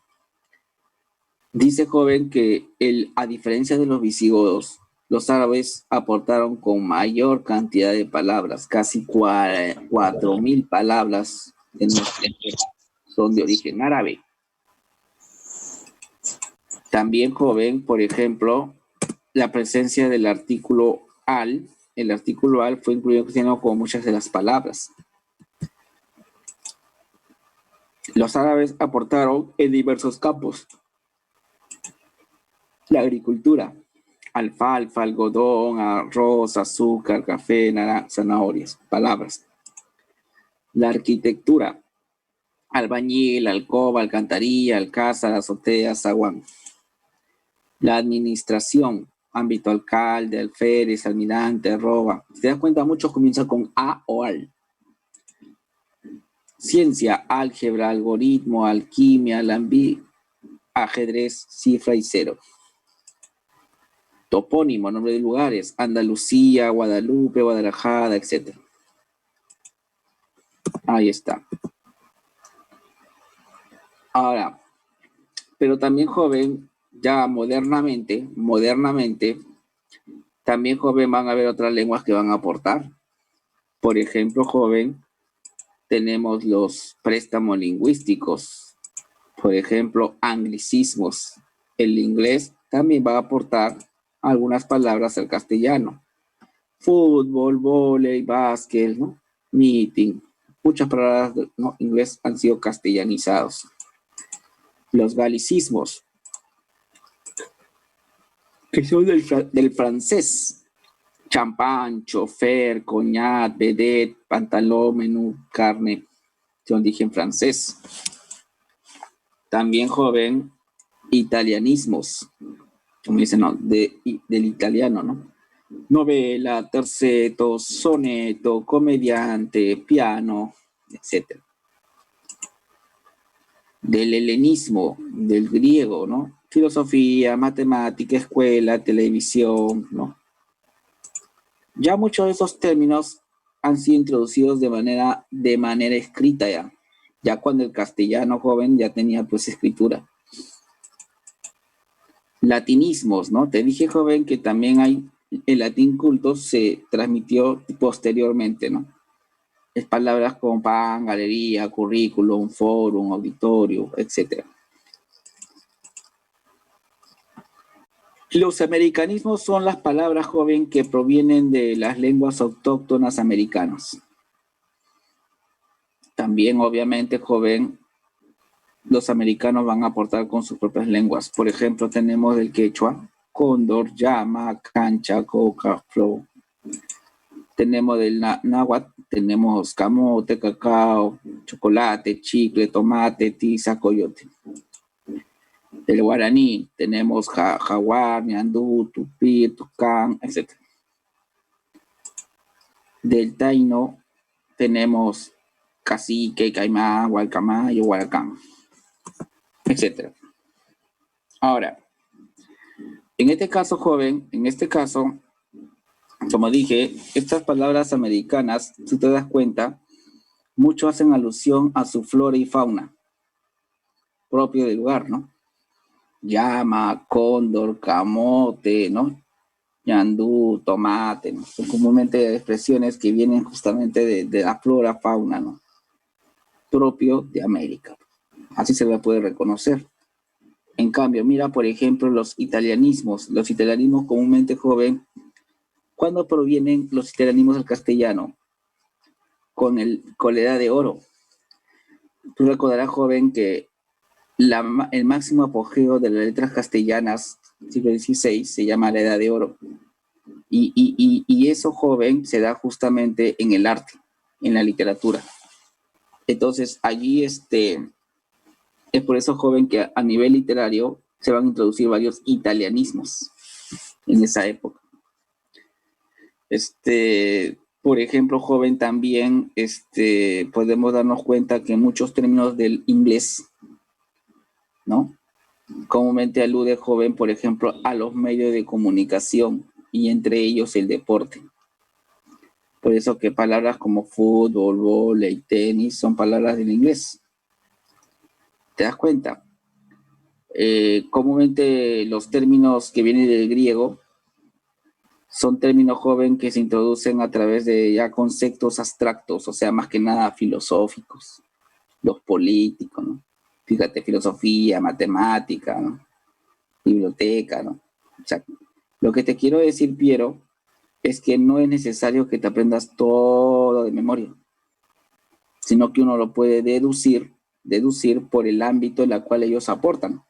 Dice, joven, que a diferencia de los visigodos, los árabes aportaron con mayor cantidad de palabras, casi 4.000 palabras son de origen árabe. También, joven, por ejemplo, la presencia del artículo al, el artículo al fue incluido en cristiano con muchas de las palabras. Los árabes aportaron en diversos campos. La agricultura, alfalfa, algodón, arroz, azúcar, café, zanahorias, palabras. La arquitectura, albañil, alcoba, alcantarilla, alcázar, azotea, zaguán. La administración, ámbito alcalde, alférez, almirante, arroba. Si te das cuenta, muchos comienzan con A o al. Ciencia, álgebra, algoritmo, alquimia, ajedrez, cifra y cero. Topónimo, nombre de lugares, Andalucía, Guadalupe, Guadalajara, etc. Ahí está. Ahora, Pero también, joven, ya modernamente, también, joven, van a haber otras lenguas que van a aportar. Por ejemplo, joven, tenemos los préstamos lingüísticos. Por ejemplo, anglicismos. El inglés también va a aportar algunas palabras al castellano. Fútbol, vóley, básquet, ¿no? Meeting. Muchas palabras de inglés han sido castellanizados. Los galicismos, que son del francés. Champán, chofer, coñac, vedette, pantalón, menú, carne, son dije en francés. También, joven, italianismos, como dicen, ¿no? Del italiano, ¿no? Novela, terceto, soneto, comediante, piano, etc. Del helenismo, del griego, ¿no? Filosofía, matemática, escuela, televisión, ¿no? Ya muchos de esos términos han sido introducidos de manera escrita ya cuando el castellano, joven, ya tenía pues escritura. Latinismos, ¿no? Te dije, joven, que también hay, el latín culto se transmitió posteriormente, ¿no? Es palabras como pan, galería, currículum, forum, auditorio, etc. Los americanismos son las palabras, joven, que provienen de las lenguas autóctonas americanas. También, obviamente, joven, los americanos van a aportar con sus propias lenguas. Por ejemplo, tenemos el quechua, cóndor, llama, cancha, coca, flow. Tenemos del náhuatl, tenemos camote, cacao, chocolate, chicle, tomate, tiza, coyote. Del guaraní tenemos jaguar, ñandú, tupí, tucán, etc. Del taíno tenemos cacique, caimán, gualcamayo, guaracán, etc. Ahora, en este caso, joven, como dije, estas palabras americanas, si te das cuenta, mucho hacen alusión a su flora y fauna propio del lugar, ¿no? Llama, cóndor, camote, ¿no? Ñandú, tomate, ¿no? Son comúnmente expresiones que vienen justamente de la flora, fauna, ¿no? Propio de América. Así se la puede reconocer. En cambio, mira, por ejemplo, los italianismos. Los italianismos comúnmente, joven, ¿cuándo provienen los italianismos del castellano? Con la edad de oro. Tú recordarás, joven, que el máximo apogeo de las letras castellanas, siglo XVI, se llama la edad de oro. Y eso, joven, se da justamente en el arte, en la literatura. Entonces, allí es por eso, joven, que a nivel literario se van a introducir varios italianismos en esa época. Por ejemplo, joven, también podemos darnos cuenta que muchos términos del inglés, ¿no? Comúnmente alude, joven, por ejemplo, a los medios de comunicación y entre ellos el deporte. Por eso que palabras como fútbol, vóley, tenis son palabras del inglés. ¿Te das cuenta? Comúnmente los términos que vienen del griego son términos, joven, que se introducen a través de ya conceptos abstractos, o sea, más que nada filosóficos, los políticos, ¿no? Fíjate, filosofía, matemática, ¿no? Biblioteca, ¿no? O sea, lo que te quiero decir, Piero, es que no es necesario que te aprendas todo de memoria, sino que uno lo puede deducir por el ámbito en el cual ellos aportan.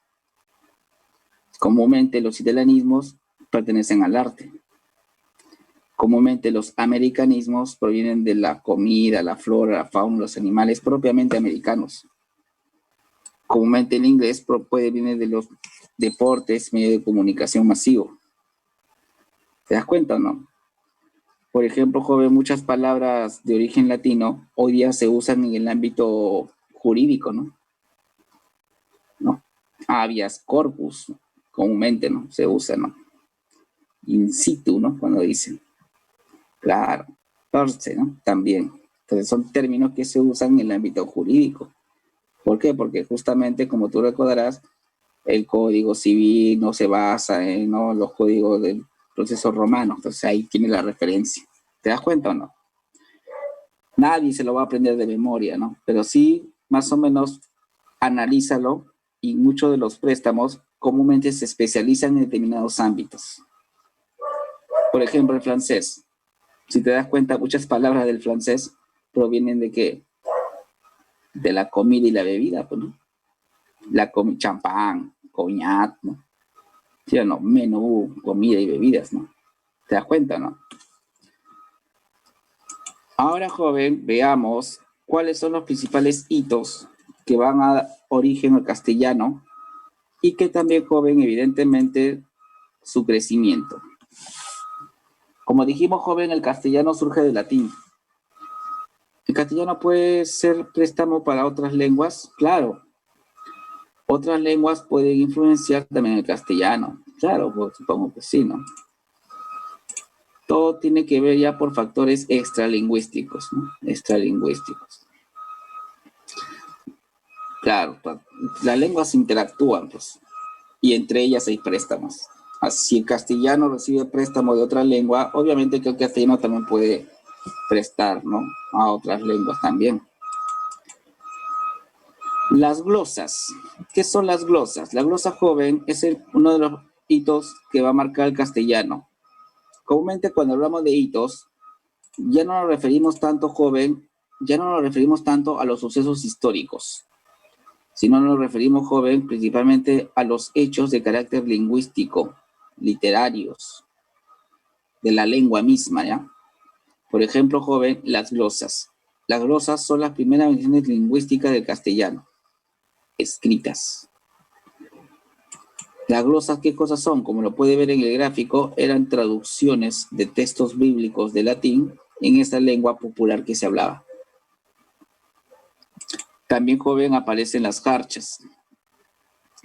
Comúnmente los italianismos pertenecen al arte. Comúnmente los americanismos provienen de la comida, la flora, la fauna, los animales propiamente americanos. Comúnmente el inglés puede venir de los deportes, medio de comunicación masivo. ¿Te das cuenta o no? Por ejemplo, joven, muchas palabras de origen latino hoy día se usan en el ámbito jurídico, ¿no? Habeas corpus, comúnmente, ¿no? Se usa, ¿no? In situ, ¿no? Cuando dicen. Claro. Torce, ¿no? También. Entonces son términos que se usan en el ámbito jurídico. ¿Por qué? Porque justamente, como tú recordarás, el Código Civil no se basa en, ¿no?, los códigos del proceso romano. Entonces ahí tiene la referencia. ¿Te das cuenta o no? Nadie se lo va a aprender de memoria, ¿no? Pero sí, más o menos, analízalo, y muchos de los préstamos comúnmente se especializan en determinados ámbitos. Por ejemplo, el francés. Si te das cuenta, muchas palabras del francés provienen de qué? De la comida y la bebida, pues, ¿no? Champán, coñac, ¿no? ¿Sí o no? Menú, comida y bebidas, ¿no? ¿Te das cuenta, no? Ahora, joven, veamos cuáles son los principales hitos que van a dar origen al castellano y que también, joven, evidentemente, su crecimiento. Como dijimos, joven, el castellano surge del latín. ¿El castellano puede ser préstamo para otras lenguas? Claro. Otras lenguas pueden influenciar también el castellano. Claro, pues, supongo que sí, ¿no? Todo tiene que ver ya por factores extralingüísticos, ¿no? Extralingüísticos. Claro, las lenguas interactúan, pues, y entre ellas hay préstamos. Si el castellano recibe préstamo de otra lengua, obviamente que el castellano también puede prestar, ¿no?, a otras lenguas también. Las glosas. ¿Qué son las glosas? La glosa, joven, es uno de los hitos que va a marcar el castellano. Comúnmente cuando hablamos de hitos, ya no nos referimos tanto, joven, ya no nos referimos tanto a los sucesos históricos, sino nos referimos, joven, principalmente a los hechos de carácter lingüístico, literarios, de la lengua misma, ¿ya? Por ejemplo, joven, las glosas. Las glosas son las primeras menciones lingüísticas del castellano, escritas. Las glosas, ¿qué cosas son? Como lo puede ver en el gráfico, eran traducciones de textos bíblicos de latín en esa lengua popular que se hablaba. También, joven, aparecen las jarchas,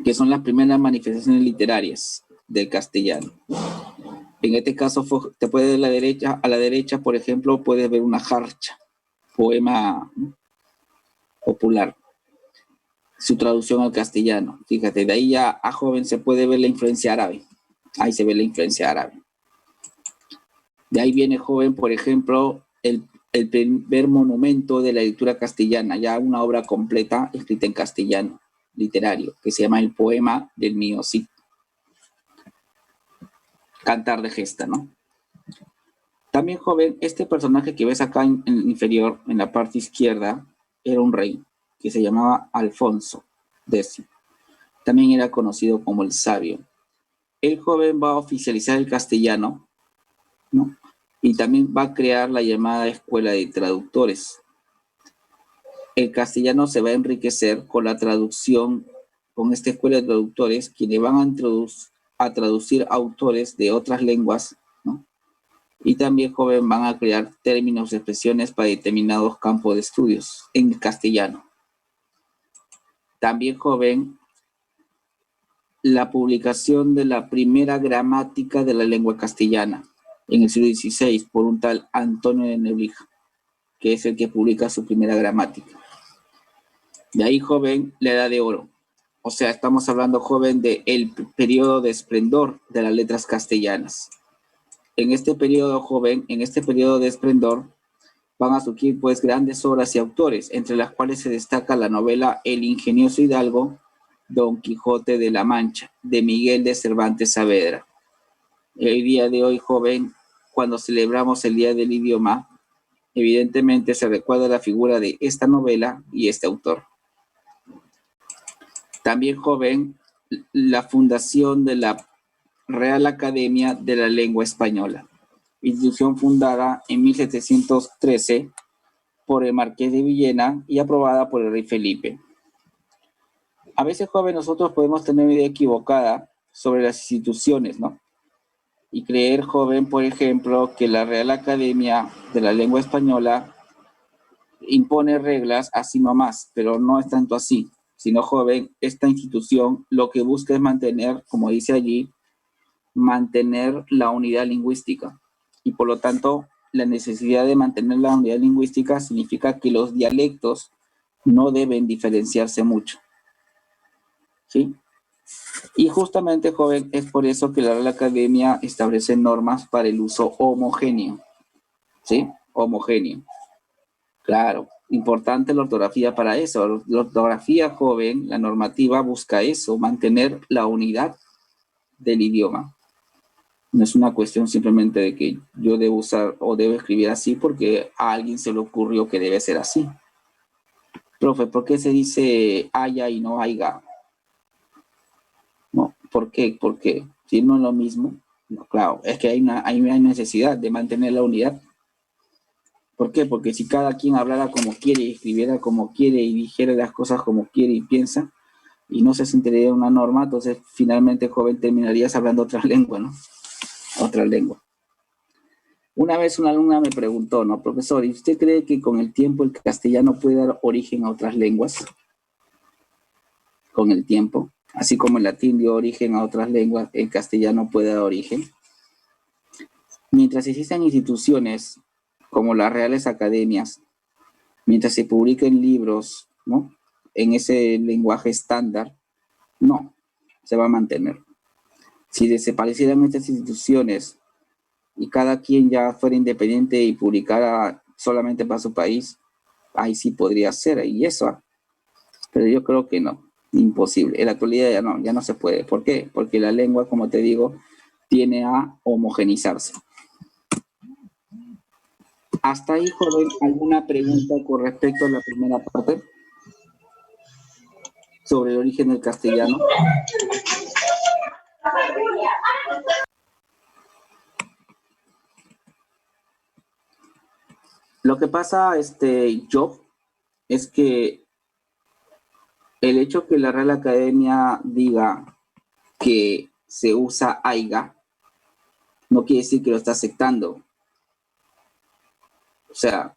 que son las primeras manifestaciones literarias del castellano. En este caso, te puedes ver a la derecha, por ejemplo, puedes ver una jarcha, poema popular, su traducción al castellano. Fíjate, de ahí ya a joven se puede ver la influencia árabe. Ahí se ve la influencia árabe. De ahí viene, joven, por ejemplo, el primer monumento de la lectura castellana, ya una obra completa escrita en castellano, literario, que se llama El poema del mío Cid. Cantar de Gesta, ¿no? También, joven, este personaje que ves acá en el inferior, en la parte izquierda, era un rey que se llamaba Alfonso X. También era conocido como el Sabio. El joven va a oficializar el castellano, ¿no?, y también va a crear la llamada Escuela de Traductores. El castellano se va a enriquecer con la traducción, con esta Escuela de Traductores, quienes van a traducir autores de otras lenguas, ¿no?, y también, joven, van a crear términos y expresiones para determinados campos de estudios en castellano. También, joven, la publicación de la primera gramática de la lengua castellana en el siglo XVI por un tal Antonio de Nebrija, que es el que publica su primera gramática. De ahí, joven, la Edad de Oro. O sea, estamos hablando, joven, del periodo de esplendor de las letras castellanas. En este periodo, joven, en este periodo de esplendor, van a surgir, pues, grandes obras y autores, entre las cuales se destaca la novela El ingenioso Hidalgo, Don Quijote de la Mancha, de Miguel de Cervantes Saavedra. El día de hoy, joven, cuando celebramos el Día del Idioma, evidentemente se recuerda la figura de esta novela y este autor. También, joven, la fundación de la Real Academia de la Lengua Española, institución fundada en 1713 por el Marqués de Villena y aprobada por el rey Felipe. A veces, joven, nosotros podemos tener una idea equivocada sobre las instituciones, ¿no?, y creer, joven, por ejemplo, que la Real Academia de la Lengua Española impone reglas así nomás, pero no es tanto así, sino, joven, esta institución lo que busca es mantener, como dice allí, mantener la unidad lingüística, y por lo tanto la necesidad de mantener la unidad lingüística significa que los dialectos no deben diferenciarse mucho, ¿sí? Y justamente, joven, es por eso que la Real Academia establece normas para el uso homogéneo. ¿Sí? Homogéneo. Claro, importante la ortografía para eso. La ortografía, joven, la normativa busca eso, mantener la unidad del idioma. No es una cuestión simplemente de que yo debo usar o debo escribir así porque a alguien se le ocurrió que debe ser así. Profe, ¿por qué se dice haya y no haiga? No, ¿por qué? ¿Por qué? Si no es lo mismo. No, claro, es que hay necesidad de mantener la unidad. ¿Por qué? Porque si cada quien hablara como quiere y escribiera como quiere y dijera las cosas como quiere y piensa y no se sentiría una norma, entonces finalmente, joven, terminarías hablando otra lengua, ¿no? Otra lengua. Una vez una alumna me preguntó, ¿no, profesor, ¿y usted cree que con el tiempo el castellano puede dar origen a otras lenguas? Con el tiempo, así como el latín dio origen a otras lenguas, el castellano puede dar origen. Mientras existan instituciones como las reales academias, mientras se publiquen libros, ¿no? En ese lenguaje estándar, no, se va a mantener. Si desaparecieran estas instituciones y cada quien ya fuera independiente y publicara solamente para su país, ahí sí podría ser, y eso, pero yo creo que no, imposible. En la actualidad ya no se puede. ¿Por qué? Porque la lengua, como te digo, tiene a homogenizarse. Hasta ahí, joven, ¿alguna pregunta con respecto a la primera parte sobre el origen del castellano? Lo que pasa, Job, es que el hecho que la Real Academia diga que se usa aiga no quiere decir que lo está aceptando. O sea,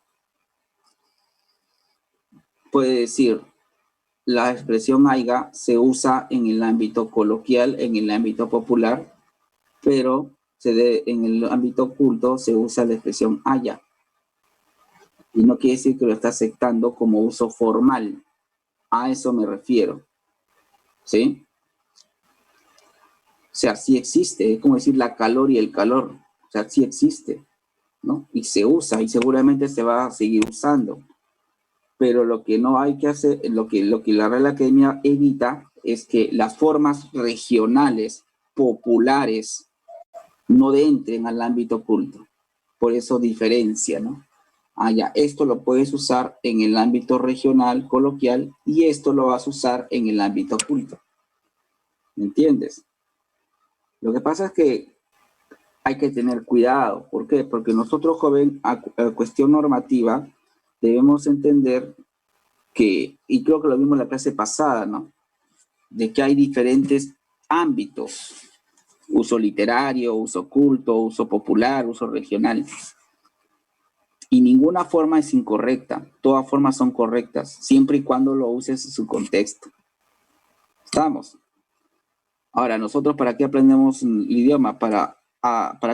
puede decir, la expresión aiga se usa en el ámbito coloquial, en el ámbito popular, pero en el ámbito culto se usa la expresión haya. Y no quiere decir que lo está aceptando como uso formal. A eso me refiero. ¿Sí? O sea, sí existe, es como decir la calor y el calor. O sea, sí existe, ¿no? Y se usa y seguramente se va a seguir usando. Pero lo que no hay que hacer, lo que la Real Academia evita es que las formas regionales, populares, no entren al ámbito culto. Por eso diferencia, ¿no? Ah, ya, esto lo puedes usar en el ámbito regional, coloquial, y esto lo vas a usar en el ámbito culto. ¿Me entiendes? Lo que pasa es que hay que tener cuidado. ¿Por qué? Porque nosotros, joven, a cuestión normativa, debemos entender que, y creo que lo vimos en la clase pasada, ¿no? De que hay diferentes ámbitos. Uso literario, uso culto, uso popular, uso regional. Y ninguna forma es incorrecta. Todas formas son correctas, siempre y cuando lo uses en su contexto. ¿Estamos? Ahora, nosotros, ¿para qué aprendemos el idioma? ¿Para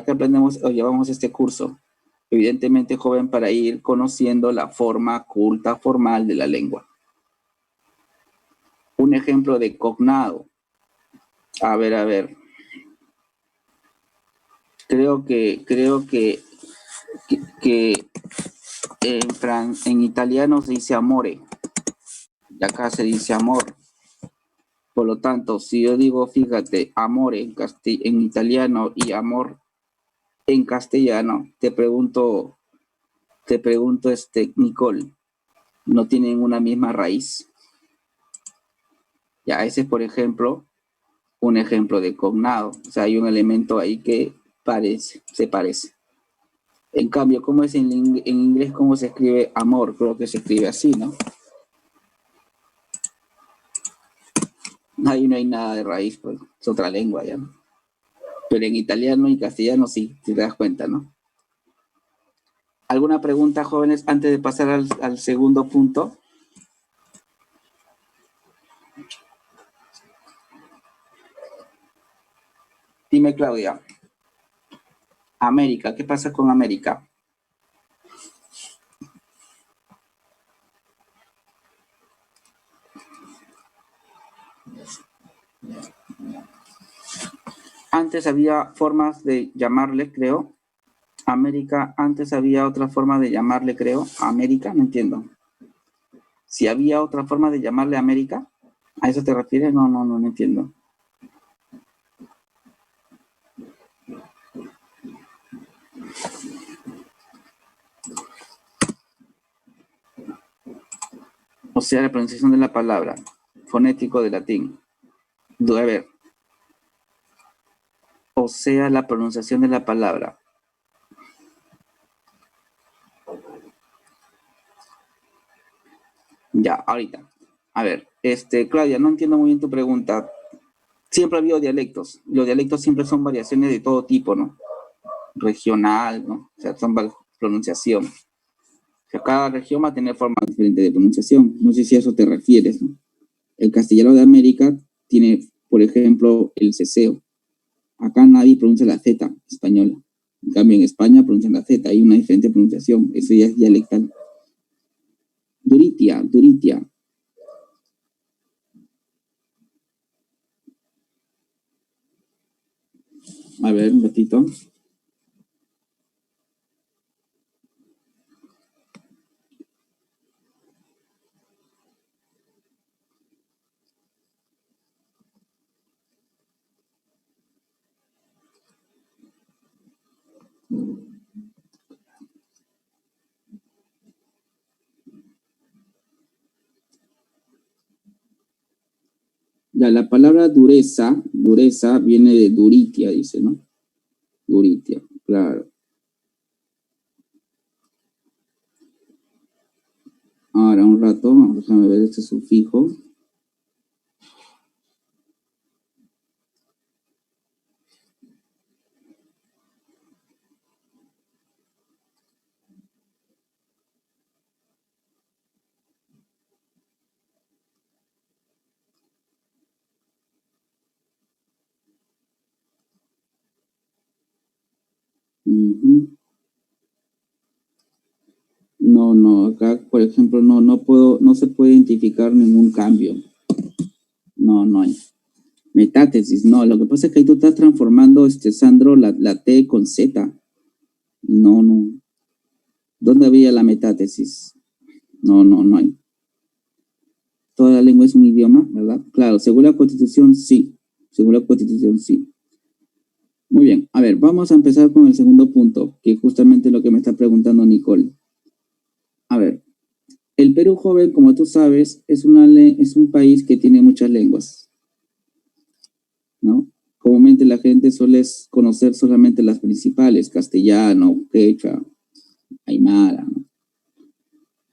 qué aprendemos o llevamos este curso? Evidentemente, joven, para ir conociendo la forma culta formal de la lengua. Un ejemplo de cognado. A ver. Creo que en italiano se dice amore. Y acá se dice amor. Por lo tanto, si yo digo, fíjate, amore en italiano y amor en castellano, te pregunto, Nicole, ¿no tienen una misma raíz? Ya, ese es, por ejemplo, un ejemplo de cognado. O sea, hay un elemento ahí que se parece. En cambio, ¿cómo es en inglés? ¿Cómo se escribe amor? Creo que se escribe así, ¿no? Ahí no hay nada de raíz, pues es otra lengua ya, ¿no? Pero en italiano y castellano sí, si te das cuenta, ¿no? ¿Alguna pregunta, jóvenes, antes de pasar al segundo punto? Dime, Claudia. América, ¿qué pasa con América? antes había formas de llamarle, creo. América, antes había otra forma de llamarle, creo. América, no entiendo. Si había otra forma de llamarle América, ¿a eso te refieres? No entiendo. O sea, la pronunciación de la palabra, fonético de latín. A ver. O sea, la pronunciación de la palabra. Ya, ahorita. A ver, Claudia, no entiendo muy bien tu pregunta. Siempre ha habido dialectos. Los dialectos siempre son variaciones de todo tipo, ¿no? Regional, ¿no? O sea, son pronunciación. O sea, cada región va a tener forma diferente de pronunciación. No sé si a eso te refieres, ¿no? El castellano de América tiene, por ejemplo, el ceseo. Acá nadie pronuncia la Z española. En cambio, en España pronuncian la Z. Hay una diferente pronunciación. Eso ya es dialectal. Duritia, duritia. A ver, un ratito. Ya, la palabra dureza, dureza viene de duritia, dice, ¿no? Duritia, claro. Ahora, un rato, déjame ver este sufijo. No, acá, por ejemplo, no se puede identificar ningún cambio. No hay. Metátesis, no, lo que pasa es que ahí tú estás transformando, Sandro, la T con Z. No. ¿Dónde había la metátesis? No hay. Toda la lengua es un idioma, ¿verdad? Claro, según la Constitución, sí. Según la Constitución, sí. Muy bien, a ver, vamos a empezar con el segundo punto, que es justamente lo que me está preguntando Nicole. A ver, el Perú joven, como tú sabes, es un país que tiene muchas lenguas, ¿no? Comúnmente la gente suele conocer solamente las principales, castellano, quechua, aymara, ¿no?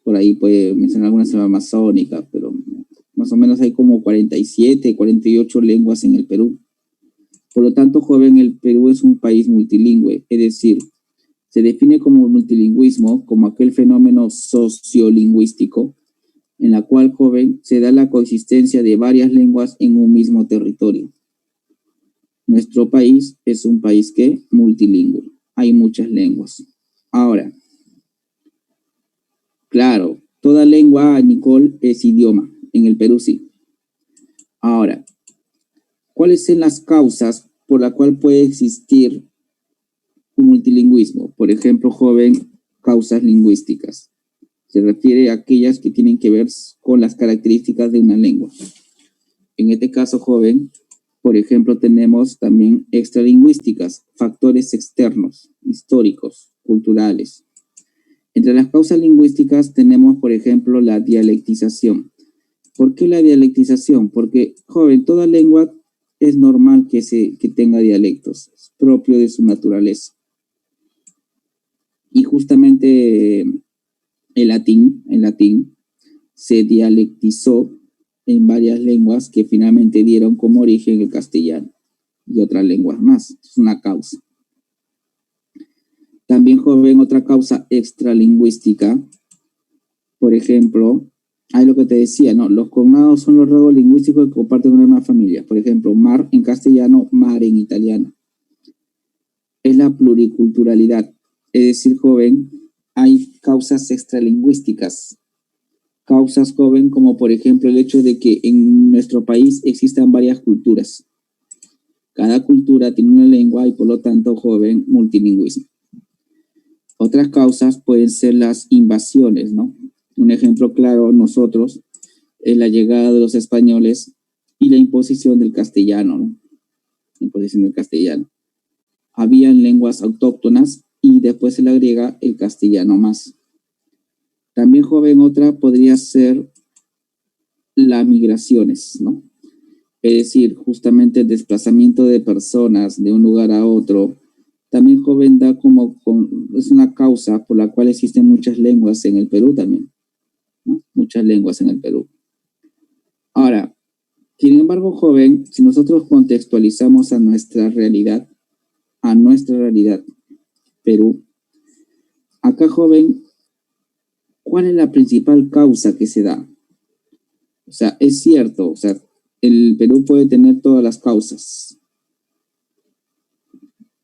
Por ahí puede mencionar algunas amazónicas, pero más o menos hay como 47, 48 lenguas en el Perú. Por lo tanto, joven, el Perú es un país multilingüe, es decir, se define como multilingüismo como aquel fenómeno sociolingüístico en la cual, joven, se da la coexistencia de varias lenguas en un mismo territorio. Nuestro país es un país que multilingüe, hay muchas lenguas. Ahora, claro, toda lengua, Nicole, es idioma, en el Perú sí. Ahora, ¿cuáles son las causas por las cuales puede existir un multilingüismo? Por ejemplo, joven, causas lingüísticas. Se refiere a aquellas que tienen que ver con las características de una lengua. En este caso, joven, por ejemplo, tenemos también extralingüísticas, factores externos, históricos, culturales. Entre las causas lingüísticas tenemos, por ejemplo, la dialectización. ¿Por qué la dialectización? Porque, joven, toda lengua es normal que tenga dialectos, es propio de su naturaleza. Y justamente el latín se dialectizó en varias lenguas que finalmente dieron como origen el castellano y otras lenguas más. Es una causa. También, joven, otra causa extralingüística, por ejemplo, hay lo que te decía, ¿no? Los cognados son los rasgos lingüísticos que comparten una misma familia. Por ejemplo, mar en castellano, mar en italiano. Es la pluriculturalidad. Es decir, joven, hay causas extralingüísticas. Causas, joven, como por ejemplo el hecho de que en nuestro país existan varias culturas. Cada cultura tiene una lengua y por lo tanto, joven, multilingüismo. Otras causas pueden ser las invasiones, ¿no? Un ejemplo claro, nosotros, es la llegada de los españoles y la imposición del castellano, ¿no? Imposición del castellano. Habían lenguas autóctonas y después se le agrega el castellano más. También, joven, otra podría ser las migraciones, ¿no? Es decir, justamente el desplazamiento de personas de un lugar a otro. También, joven, es una causa por la cual existen muchas lenguas en el Perú también, ¿no? Muchas lenguas en el Perú. Ahora, sin embargo, joven, si nosotros contextualizamos a nuestra realidad, Perú, acá, joven, ¿cuál es la principal causa que se da? O sea, es cierto, o sea, el Perú puede tener todas las causas,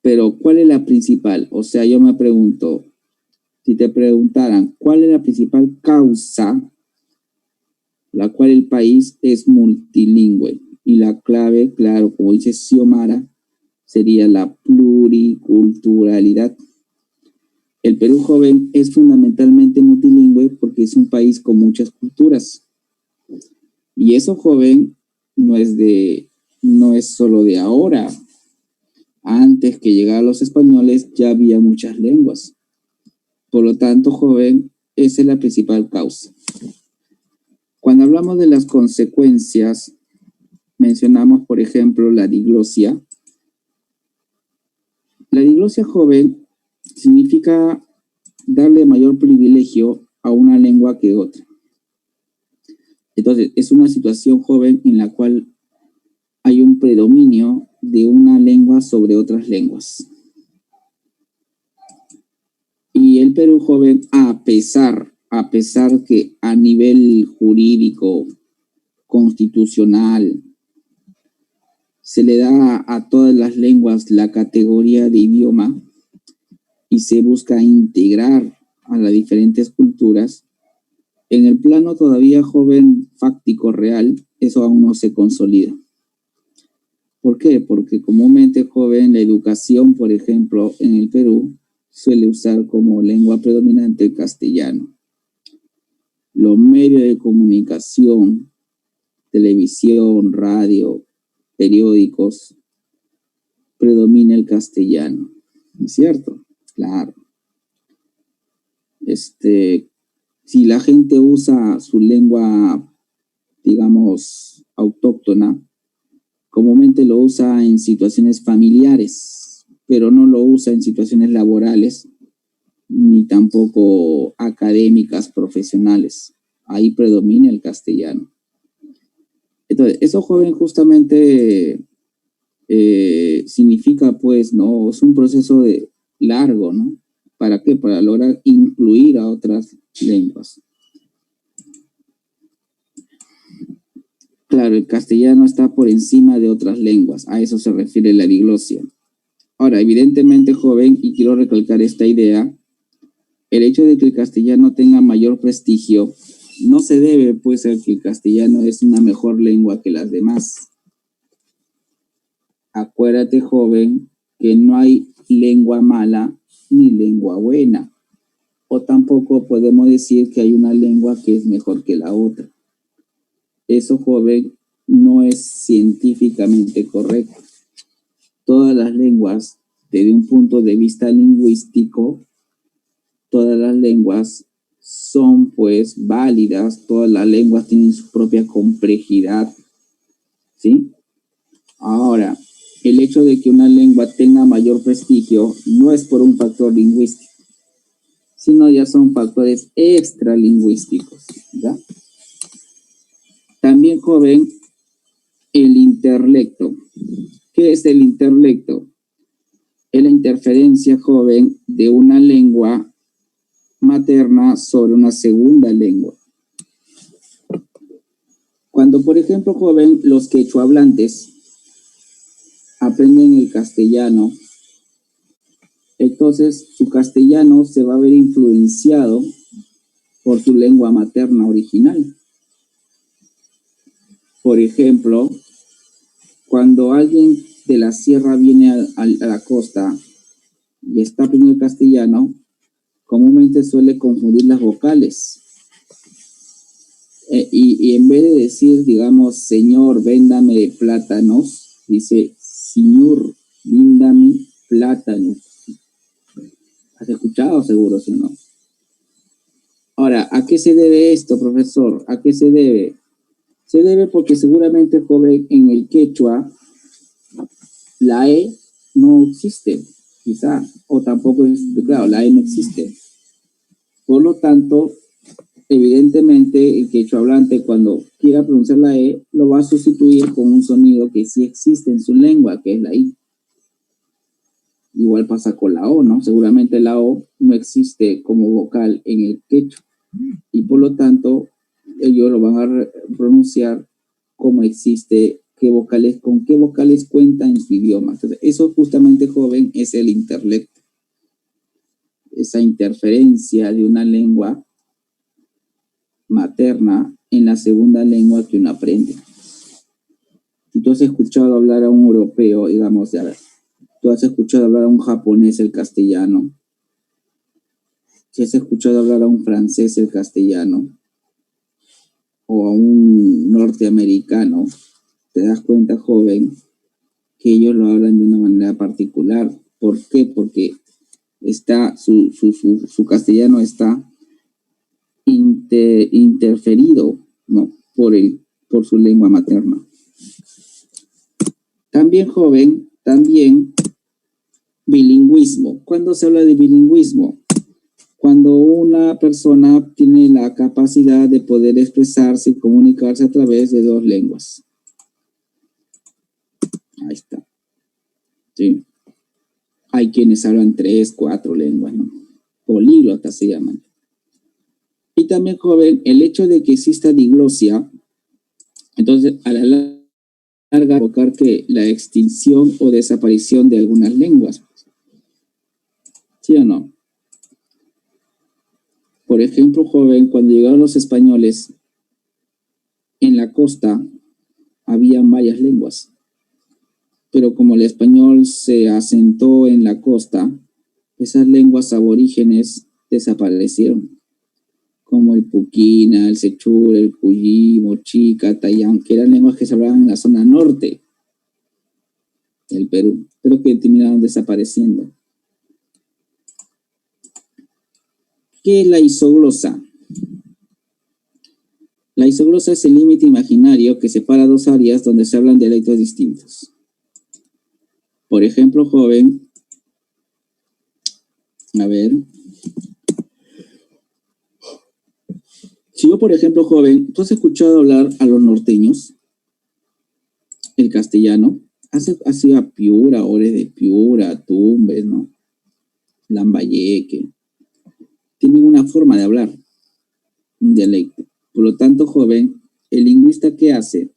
pero ¿cuál es la principal? O sea, yo me pregunto, si te preguntaran, ¿cuál es la principal causa la cual el país es multilingüe? Y la clave, claro, como dice Xiomara, sería la pluriculturalidad. El Perú, joven, es fundamentalmente multilingüe porque es un país con muchas culturas. Y eso, joven, no es solo de ahora. Antes que llegaran los españoles ya había muchas lenguas. Por lo tanto, joven, esa es la principal causa. Cuando hablamos de las consecuencias, mencionamos, por ejemplo, la diglosia. La diglosia, joven, significa darle mayor privilegio a una lengua que otra. Entonces, es una situación, joven, en la cual hay un predominio de una lengua sobre otras lenguas. Y el Perú, joven, a pesar que a nivel jurídico, constitucional, se le da a todas las lenguas la categoría de idioma y se busca integrar a las diferentes culturas, en el plano todavía, joven, fáctico, real, eso aún no se consolida. ¿Por qué? Porque comúnmente, joven, la educación, por ejemplo, en el Perú, suele usar como lengua predominante el castellano. Los medios de comunicación, televisión, radio, periódicos, predomina el castellano, ¿no es cierto? Claro. Si la gente usa su lengua, digamos, autóctona, comúnmente lo usa en situaciones familiares, pero no lo usa en situaciones laborales, ni tampoco académicas, profesionales. Ahí predomina el castellano. Entonces, eso, joven, justamente significa, pues, ¿no? Es un proceso largo, ¿no? ¿Para qué? Para lograr incluir a otras lenguas. Claro, el castellano está por encima de otras lenguas, a eso se refiere la diglosia. Ahora, evidentemente, joven, y quiero recalcar esta idea, el hecho de que el castellano tenga mayor prestigio no se debe, pues, a que el castellano es una mejor lengua que las demás. Acuérdate, joven, que no hay lengua mala ni lengua buena, o tampoco podemos decir que hay una lengua que es mejor que la otra. Eso, joven, no es científicamente correcto. Todas las lenguas, desde un punto de vista lingüístico, todas las lenguas son, pues, válidas, todas las lenguas tienen su propia complejidad, ¿sí? Ahora, el hecho de que una lengua tenga mayor prestigio no es por un factor lingüístico, sino ya son factores extralingüísticos, ¿ya? También, joven, el interlecto. ¿Qué es el interlecto? Es la interferencia, joven, de una lengua materna sobre una segunda lengua. Cuando, por ejemplo, joven, los quechuahablantes aprenden el castellano, entonces su castellano se va a ver influenciado por su lengua materna original. Por ejemplo, cuando alguien de la sierra viene a la costa y está aprendiendo el castellano, comúnmente suele confundir las vocales. Y en vez de decir, digamos, señor, véndame plátanos, dice, señor, véndame plátanos. ¿Has escuchado seguro, sí o no? Ahora, ¿a qué se debe esto, profesor? ¿A qué se debe? Se debe porque seguramente, joven, en el quechua, la E no existe, quizá, o tampoco es, claro, la E no existe. Por lo tanto, evidentemente, el quechua hablante, cuando quiera pronunciar la E, lo va a sustituir con un sonido que sí existe en su lengua, que es la I. Igual pasa con la O, ¿no? Seguramente la O no existe como vocal en el quechua. Y por lo tanto, ellos lo van a pronunciar como existe, con qué vocales cuenta en su idioma. Entonces, eso justamente, joven, es el interlecto. Esa interferencia de una lengua materna en la segunda lengua que uno aprende. Si tú has escuchado hablar a un europeo, digamos, tú has escuchado hablar a un japonés el castellano, si has escuchado hablar a un francés el castellano, o a un norteamericano, te das cuenta, joven, que ellos lo hablan de una manera particular. ¿Por qué? Porque su castellano está interferido, ¿no? por su lengua materna. También, joven, también bilingüismo. ¿Cuándo se habla de bilingüismo? Cuando una persona tiene la capacidad de poder expresarse y comunicarse a través de dos lenguas. Ahí está. ¿Sí? Hay quienes hablan 3, 4 lenguas, ¿no? Políglotas se llaman. Y también, joven, el hecho de que exista diglosia, entonces a la larga provocar que la extinción o desaparición de algunas lenguas. ¿Sí o no? Por ejemplo, joven, cuando llegaron los españoles, en la costa había varias lenguas. Pero como el español se asentó en la costa, esas lenguas aborígenes desaparecieron, como el puquina, el sechura, el cuyí, mochica, tayán, que eran lenguas que se hablaban en la zona norte del Perú, pero que terminaron desapareciendo. ¿Qué es la isoglosa? La isoglosa es el límite imaginario que separa dos áreas donde se hablan dialectos distintos. Por ejemplo, joven, a ver, si yo, por ejemplo, joven, ¿tú has escuchado hablar a los norteños el castellano? Así a Piura, Ores de Piura, Tumbes, ¿no? Lambayeque. Tienen una forma de hablar, un dialecto. Por lo tanto, joven, el lingüista, ¿qué hace?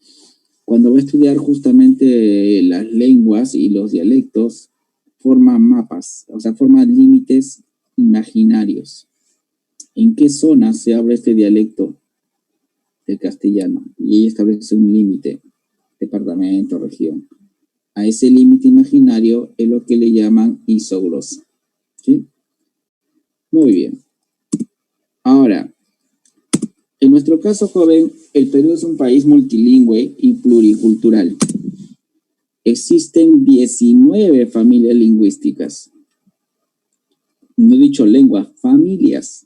Cuando va a estudiar justamente las lenguas y los dialectos, forma mapas, o sea, forma límites imaginarios. ¿En qué zona se habla este dialecto del castellano? Y ella establece un límite, departamento, región. A ese límite imaginario es lo que le llaman isoglosa. ¿Sí? Muy bien. Ahora, en nuestro caso, joven, el Perú es un país multilingüe y pluricultural. Existen 19 familias lingüísticas. No he dicho lenguas, familias.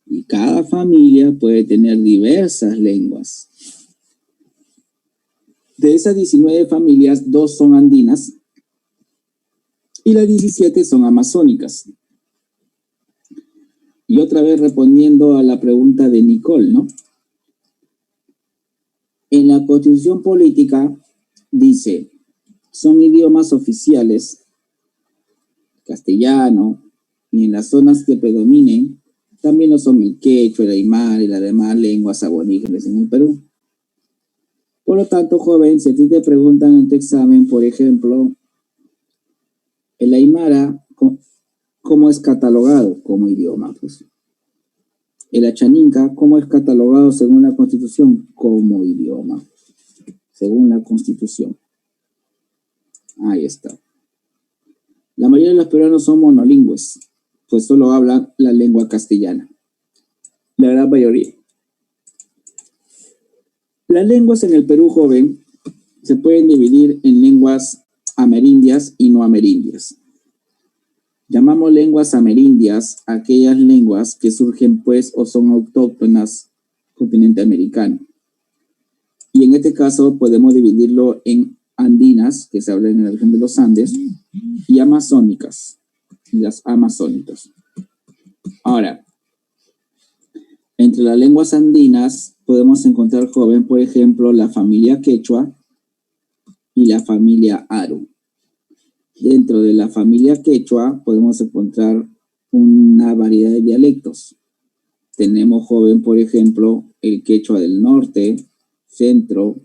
Y cada familia puede tener diversas lenguas. De esas 19 familias, 2 son andinas y las 17 son amazónicas. Y otra vez respondiendo a la pregunta de Nicole, ¿no? En la Constitución Política dice, son idiomas oficiales, castellano, y en las zonas que predominen, también lo son el quechua, el aymara y las demás lenguas aborígenes en el Perú. Por lo tanto, joven, si a ti te preguntan en tu examen, por ejemplo, el aymara, ¿cómo es catalogado como idioma? Pues, el achaninca, ¿cómo es catalogado según la Constitución? Como idioma, según la Constitución. Ahí está. La mayoría de los peruanos son monolingües, pues solo hablan la lengua castellana. La gran mayoría. Las lenguas en el Perú joven se pueden dividir en lenguas amerindias y no amerindias. Llamamos lenguas amerindias a aquellas lenguas que surgen pues o son autóctonas del continente americano. Y en este caso podemos dividirlo en andinas, que se hablan en la región de los Andes, y amazónicas, las amazónicas. Ahora, entre las lenguas andinas podemos encontrar, joven, por ejemplo, la familia quechua y la familia aru. Dentro de la familia quechua podemos encontrar una variedad de dialectos. Tenemos, joven, por ejemplo, el quechua del norte, centro,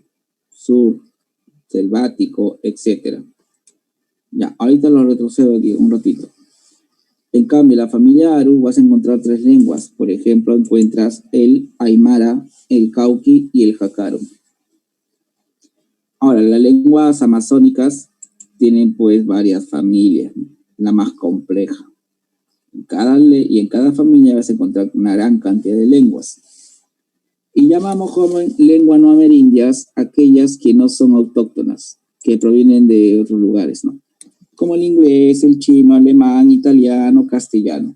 sur, selvático, etc. Ya, ahorita lo retrocedo un ratito. En cambio, la familia aru vas a encontrar 3 lenguas. Por ejemplo, encuentras el aymara, el cauqui y el jacaro. Ahora, las lenguas amazónicas tienen pues varias familias, ¿no? La más compleja. Y en cada familia vas a encontrar una gran cantidad de lenguas. Y llamamos, joven, lengua no amerindias aquellas que no son autóctonas, que provienen de otros lugares, ¿no? Como el inglés, el chino, alemán, italiano, castellano.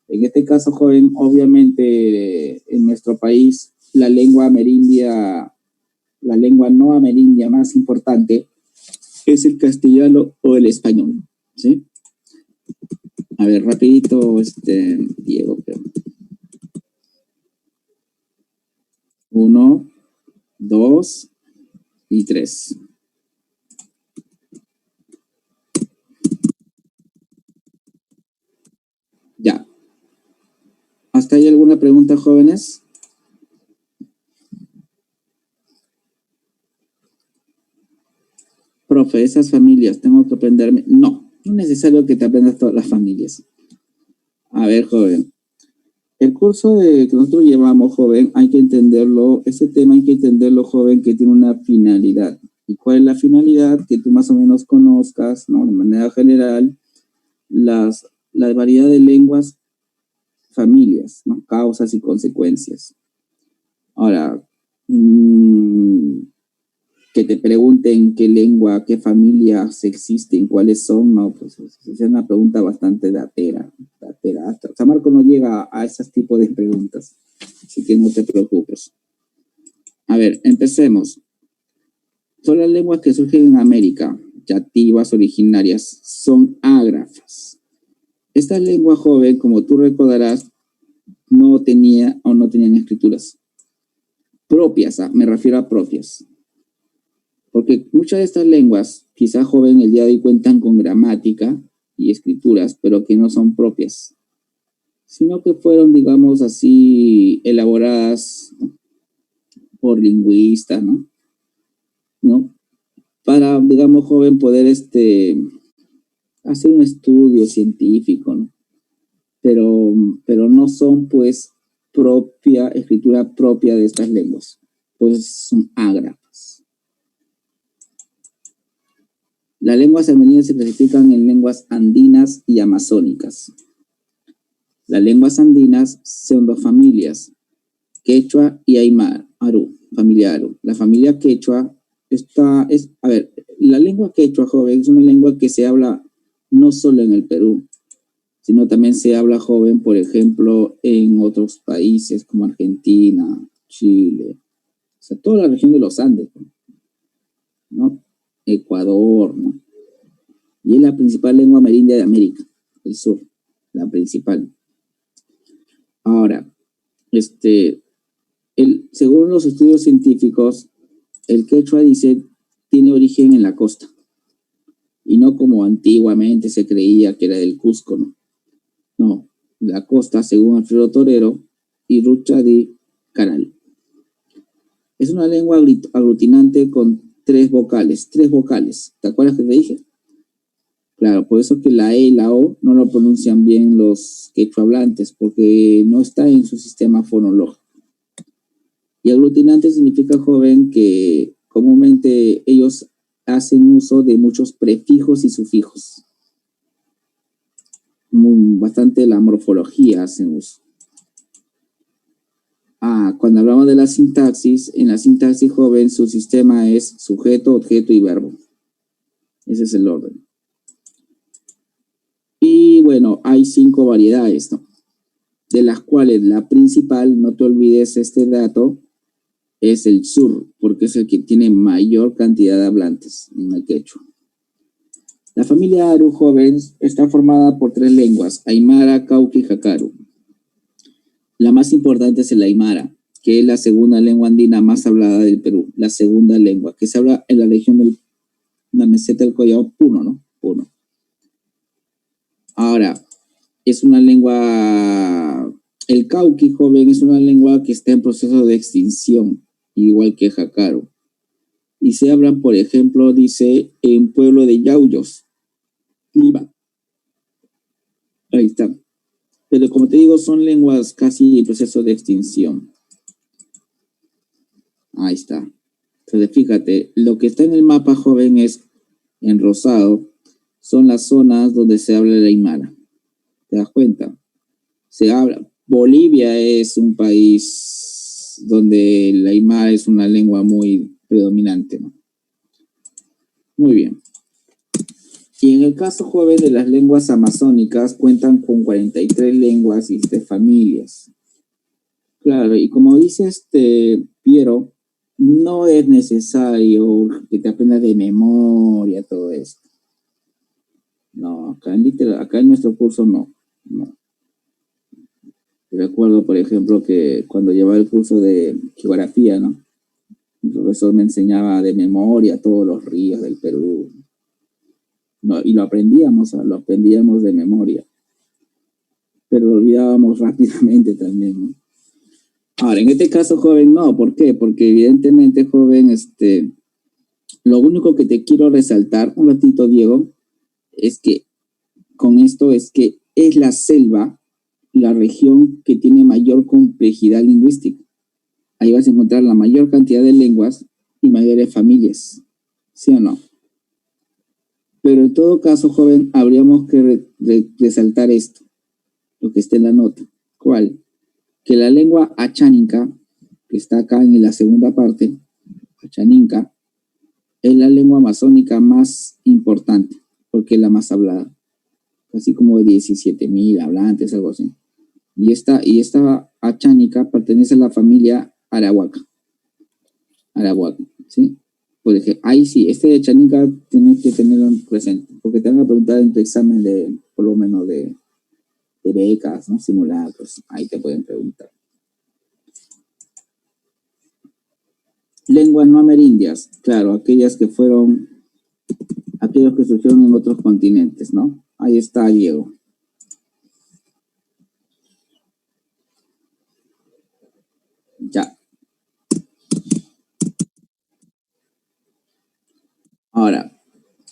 En este caso, joven, obviamente en nuestro país la lengua amerindia, la lengua no amerindia más importante es el castellano o el español, ¿sí? A ver, rapidito, Diego. 1, 2 y 3. Ya. ¿Hasta ahí alguna pregunta, jóvenes? Profe, esas familias, ¿tengo que aprenderme? No, no es necesario que te aprendas todas las familias. A ver, joven. El curso que nosotros llevamos, joven, hay que entenderlo, ese tema hay que entenderlo, joven, que tiene una finalidad. ¿Y cuál es la finalidad? Que tú más o menos conozcas, ¿no? De manera general, la variedad de lenguas, familias, ¿no? Causas y consecuencias. Ahora, que te pregunten qué lengua, qué familias existen, cuáles son, no, pues es una pregunta bastante datera. Hasta San Marco no llega a esos tipos de preguntas, así que no te preocupes. A ver, empecemos. Son las lenguas que surgen en América, yativas originarias, son ágrafas. Estas lenguas, joven, como tú recordarás, no tenían escrituras propias, me refiero a propias. Porque muchas de estas lenguas, quizás, joven, el día de hoy cuentan con gramática y escrituras, pero que no son propias, sino que fueron, digamos así, elaboradas, ¿no?, por lingüistas, ¿no? Para, digamos, joven, poder hacer un estudio científico, ¿no? Pero no son, pues, escritura propia de estas lenguas, pues son ágrafas. Las lenguas amerindias se clasifican en lenguas andinas y amazónicas. Las lenguas andinas son 2 familias, quechua y aymara, familia aru. La familia quechua la lengua quechua, joven, es una lengua que se habla no solo en el Perú, sino también se habla, joven, por ejemplo, en otros países como Argentina, Chile, o sea, toda la región de los Andes, ¿no? Ecuador, ¿no? Y es la principal lengua amerindia de América del Sur, la principal. Ahora, según los estudios científicos, el quechua tiene origen en la costa, y no como antiguamente se creía que era del Cusco, ¿no? No, la costa, según Alfredo Torero y Ruchadi Canal. Es una lengua aglutinante con 3 vocales. ¿Te acuerdas que te dije? Claro, por eso que la E y la O no lo pronuncian bien los quechua hablantes, porque no está en su sistema fonológico. Y aglutinante significa, joven, que comúnmente ellos hacen uso de muchos prefijos y sufijos. Bastante la morfología hacen uso. Cuando hablamos de la sintaxis, en la sintaxis joven su sistema es sujeto, objeto y verbo. Ese es el orden. Y bueno, hay 5 variedades, ¿no? De las cuales la principal, no te olvides este dato, es el sur, porque es el que tiene mayor cantidad de hablantes en el quechua. La familia Aru joven está formada por 3 lenguas, Aymara, Cauca y Jacaru. La más importante es el Aymara, que es la segunda lengua andina más hablada del Perú, la segunda lengua, que se habla en la región de la meseta del Collao, Puno, ¿no? Puno. Ahora, es una lengua, el Cauqui joven es una lengua que está en proceso de extinción, igual que Jacaru. Y se hablan, por ejemplo, dice, en pueblo de Yauyos, Lima. Ahí está. Pero como te digo, son lenguas casi en proceso de extinción. Ahí está. Entonces, fíjate, lo que está en el mapa joven es, en rosado, son las zonas donde se habla el aymara. ¿Te das cuenta? Se habla. Bolivia es un país donde el aymara es una lengua muy predominante, ¿no? Muy bien. Y en el caso joven de las lenguas amazónicas cuentan con 43 lenguas y 3 familias. Claro, y como dice Piero, no es necesario que te aprendas de memoria todo esto. No, acá en nuestro curso no. Recuerdo, por ejemplo, que cuando llevaba el curso de geografía, ¿no? El profesor me enseñaba de memoria todos los ríos del Perú. No, y lo aprendíamos de memoria. Pero lo olvidábamos rápidamente también, ¿no? Ahora, en este caso, joven, no. ¿Por qué? Porque evidentemente, joven, lo único que te quiero resaltar un ratito, Diego, es que con esto es que es la selva la región que tiene mayor complejidad lingüística. Ahí vas a encontrar la mayor cantidad de lenguas y mayores familias, ¿sí o no? Pero en todo caso, joven, habríamos que resaltar esto, lo que está en la nota. ¿Cuál? Que la lengua achánica, que está acá en la segunda parte, achaninca, es la lengua amazónica más importante, porque es la más hablada, así como de 17,000 hablantes, algo así. Y esta achánica pertenece a la familia Arahuaca, ¿sí? Por ejemplo, ahí sí, de achánica tienes que tenerlo presente, porque te van a preguntar en tu examen por lo menos de becas, ¿no? Simulacros, ahí te pueden preguntar. Lenguas no amerindias, claro, aquellos que surgieron en otros continentes, ¿no? Ahí está Diego. Ya. Ahora,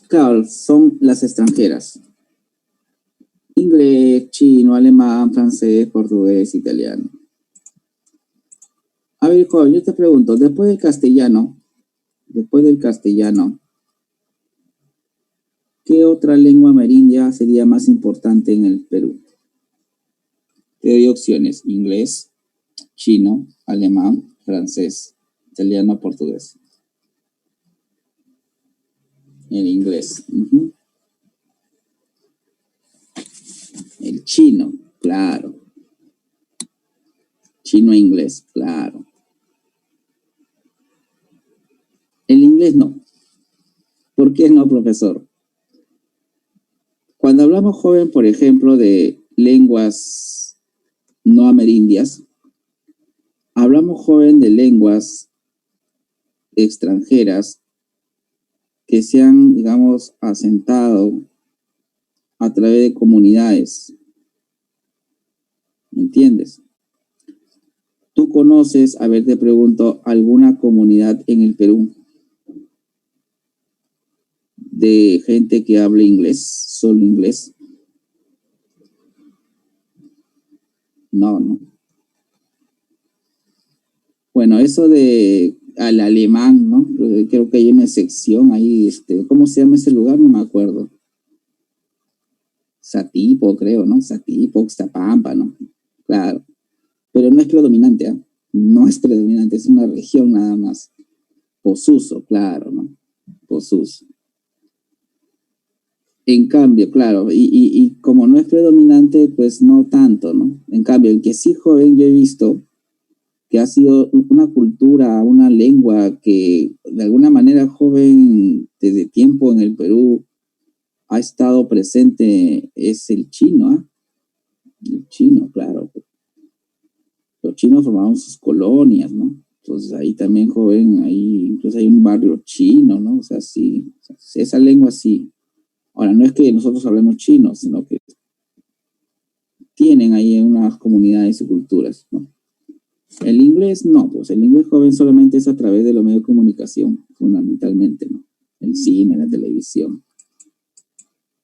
claro, son las extranjeras. Inglés, chino, alemán, francés, portugués, italiano. A ver, joven, yo te pregunto, después del castellano, ¿qué otra lengua amerindia sería más importante en el Perú? Te doy opciones: inglés, chino, alemán, francés, italiano, portugués. El inglés. El chino, claro. Chino e inglés, claro. El inglés no. ¿Por qué no, profesor? Cuando hablamos, joven, por ejemplo, de lenguas no amerindias, hablamos, joven, de lenguas extranjeras que se han, digamos, asentado a través de comunidades. ¿Me entiendes? ¿Tú conoces, a ver, te pregunto, alguna comunidad en el Perú de gente que hable inglés, solo inglés? No, no. Bueno, eso de al alemán, ¿no? Creo que hay una sección ahí, ¿cómo se llama ese lugar? No me acuerdo. Satipo, creo, ¿no? Satipo, Oxapampa, ¿no? Claro. Pero no es predominante, ¿eh? No es predominante, es una región nada más. Posuso, claro, ¿no? Posuso. En cambio, claro, y como no es predominante, pues no tanto, ¿no? En cambio, el que sí joven yo he visto que ha sido una cultura, una lengua que de alguna manera joven desde tiempo en el Perú ha estado presente es el chino, ¿ah? El chino, claro. Los chinos formaron sus colonias, ¿no? Entonces ahí también, joven, ahí incluso hay un barrio chino, ¿no? O sea, sí, esa lengua sí. Ahora, no es que nosotros hablemos chino, sino que tienen ahí unas comunidades y culturas, ¿no? El inglés no, pues el inglés joven solamente es a través de los medios de comunicación, fundamentalmente, ¿no? El cine, la televisión.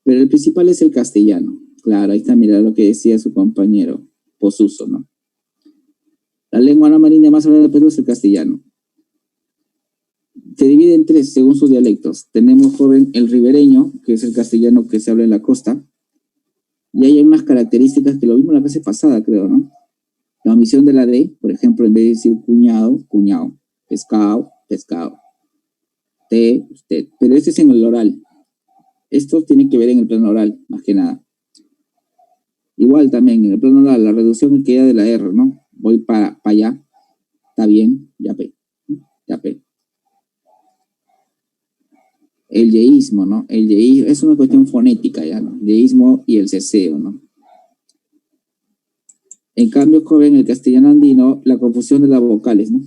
Pero el principal es el castellano. Claro, ahí está, mira lo que decía su compañero, Posuso, ¿no? La lengua no marina más hablada del Perú es el castellano. Se divide en tres según sus dialectos. Tenemos, joven, el ribereño, que es el castellano que se habla en la costa, y hay unas características que lo vimos la vez pasada, creo, ¿no? La omisión de la D, por ejemplo, en vez de decir cuñado, cuñado, pescado, pescado, té, usted, pero este es en el oral. Esto tiene que ver en el plano oral, más que nada. Igual también en el plano oral, la reducción que queda de la R, ¿no? Voy para allá, está bien, ya pe, ya pe. El yeísmo, ¿no? El yeísmo es una cuestión fonética ya, ¿no? El yeísmo y el ceseo, ¿no? En cambio, joven, el castellano andino, la confusión de las vocales, ¿no?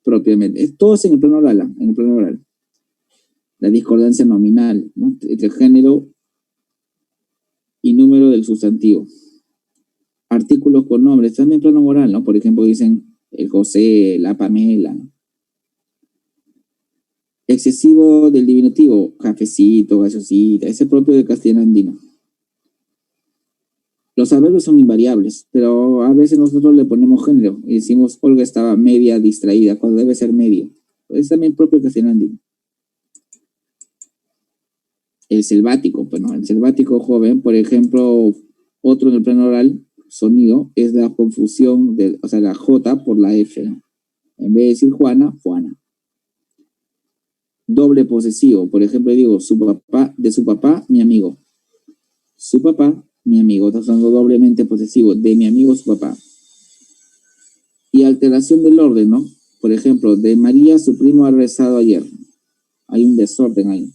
Propiamente. Todo es en el plano oral, ¿no? En el plano oral. La discordancia nominal, ¿no? Entre género y número del sustantivo. Artículos con nombres, también en plano oral, ¿no? Por ejemplo, dicen el José, la Pamela, ¿no? Excesivo del diminutivo, cafecito, gaseosita, ese propio del castellano andino. Los adverbios son invariables, pero a veces nosotros le ponemos género y decimos Olga estaba media distraída, cuando debe ser medio. Es también propio del castellano andino. El selvático, pues no, el selvático joven, por ejemplo, otro en el plano oral, sonido, es la confusión de, o sea, la J por la F, ¿no? En vez de decir Juana, Juana. Doble posesivo, por ejemplo, digo, su papá, de su papá, mi amigo. Su papá, mi amigo, está usando doblemente posesivo, de mi amigo, su papá. Y alteración del orden, ¿no? Por ejemplo, de María, su primo ha rezado ayer. Hay un desorden ahí.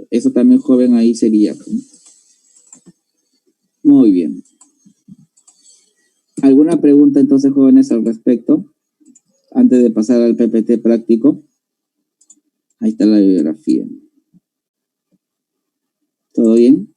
Eso también, joven, ahí sería. Muy bien. ¿Alguna pregunta entonces, jóvenes, al respecto? Antes de pasar al PPT práctico. Ahí está la bibliografía. ¿Todo bien?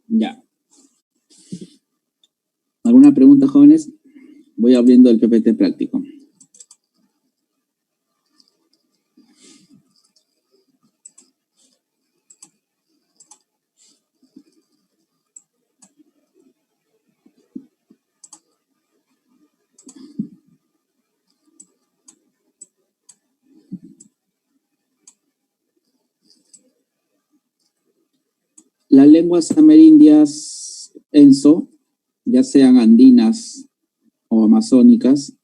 Ya. ¿Alguna pregunta, jóvenes? Voy abriendo el PPT práctico. Las lenguas amerindias, ENSO, ya sean andinas o amazónicas,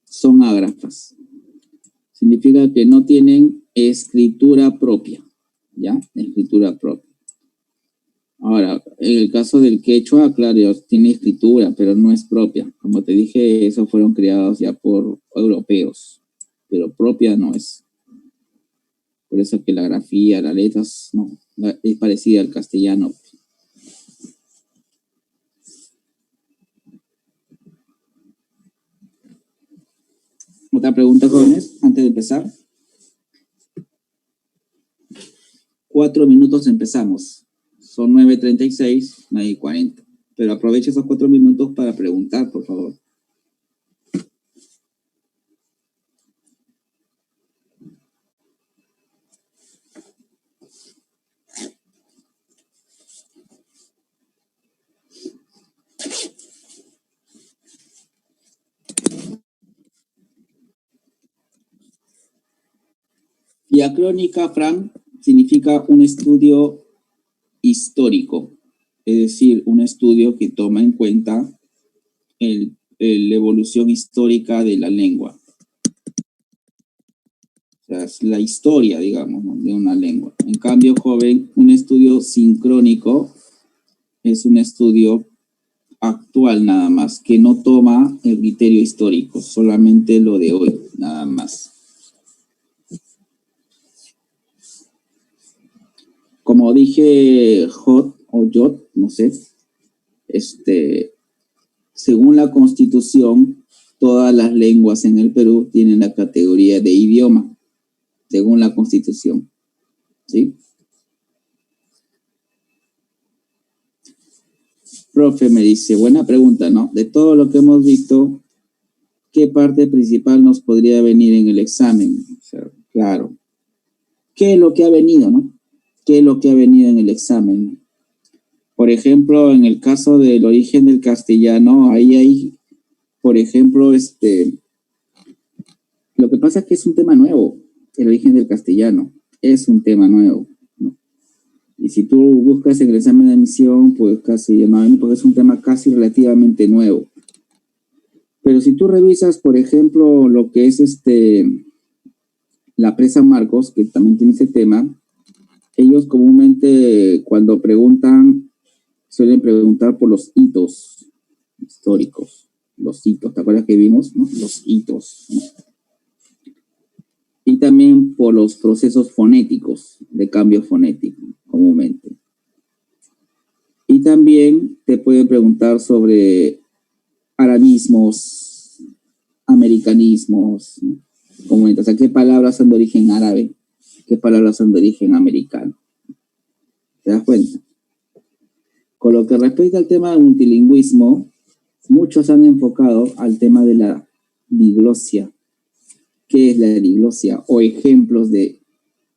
son ágrafas. Significa que no tienen escritura propia, ¿ya? Escritura propia. Ahora, en el caso del quechua, claro, tiene escritura, pero no es propia. Como te dije, esos fueron creados ya por europeos, pero propia no es. Por eso que la grafía, las letras, no, es parecida al castellano. ¿Otra pregunta, jóvenes, antes de empezar? 4 minutos empezamos. Son 9:36, 9:40. Pero aprovecha esos 4 minutos para preguntar, por favor. Diacrónica, Frank, significa un estudio histórico, es decir, un estudio que toma en cuenta la evolución histórica de la lengua. O sea, es la historia, digamos, ¿no?, de una lengua. En cambio, joven, un estudio sincrónico es un estudio actual nada más, que no toma el criterio histórico, solamente lo de hoy, nada más. Como dije, Jot o Jot, no sé, según la Constitución, todas las lenguas en el Perú tienen la categoría de idioma, según la Constitución, ¿sí? Profe, me dice, buena pregunta, ¿no? De todo lo que hemos visto, ¿qué parte principal nos podría venir en el examen? O sea, claro. ¿Qué es lo que ha venido, no? ¿Qué es lo que ha venido en el examen? Por ejemplo, en el caso del origen del castellano, ahí hay, por ejemplo, lo que pasa es que es un tema nuevo, el origen del castellano, es un tema nuevo, ¿no? Y si tú buscas en el examen de admisión, pues casi no, porque es un tema casi relativamente nuevo. Pero si tú revisas, por ejemplo, lo que es la presa Marcos, que también tiene ese tema, ellos comúnmente cuando preguntan, suelen preguntar por los hitos históricos, los hitos, ¿te acuerdas que vimos, no? Los hitos, ¿no? Y también por los procesos fonéticos, de cambio fonético, comúnmente. Y también te pueden preguntar sobre arabismos, americanismos, ¿no? Comúnmente, o sea, ¿qué palabras son de origen árabe? ¿Qué palabras son de origen americano? ¿Te das cuenta? Con lo que respecta al tema del multilingüismo, muchos han enfocado al tema de la diglosia. ¿Qué es la diglosia? O ejemplos de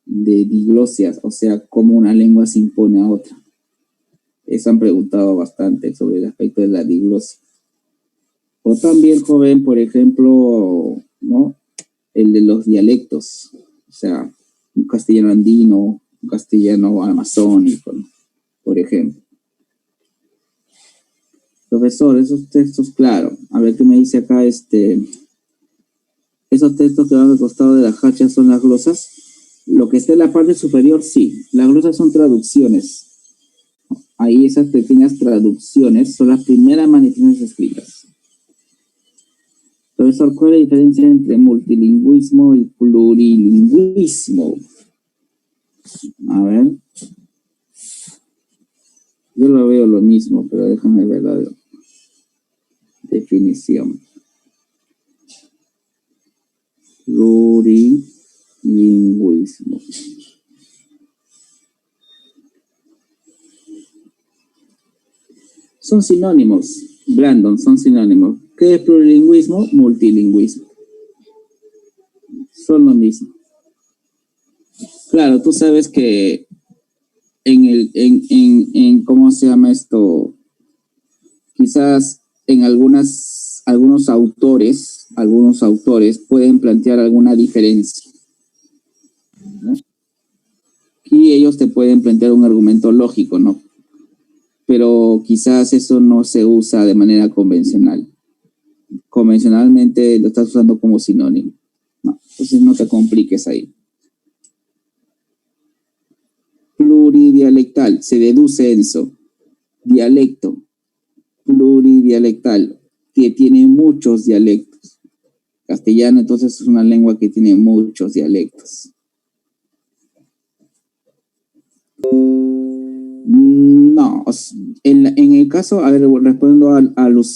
diglosias, o sea, cómo una lengua se impone a otra. Eso han preguntado bastante sobre el aspecto de la diglosia. O también, joven, por ejemplo, ¿no?, el de los dialectos, o sea, un castellano andino, un castellano amazónico, ¿no?, por ejemplo. Profesor, esos textos, claro, a ver qué me dice acá, esos textos que van al costado de la hacha son las glosas. Lo que está en la parte superior, sí, las glosas son traducciones. Ahí esas pequeñas traducciones son las primeras manifestaciones escritas. Profesor, ¿cuál es la diferencia entre multilingüismo y plurilingüismo? A ver. Yo lo veo lo mismo, pero déjame ver la definición. Plurilingüismo. Son sinónimos, Brandon, son sinónimos. ¿Qué es plurilingüismo? Multilingüismo. Son lo mismo. Claro, tú sabes que en ¿cómo se llama esto? Quizás en algunos autores pueden plantear alguna diferencia, ¿no? Y ellos te pueden plantear un argumento lógico, ¿no? Pero quizás eso no se usa de manera convencional. Convencionalmente lo estás usando como sinónimo, ¿no? Entonces no te compliques ahí. Pluridialectal, se deduce eso. Dialecto, pluridialectal, que tiene muchos dialectos. Castellano, entonces, es una lengua que tiene muchos dialectos. No, en el caso, a ver, respondiendo a Lucía.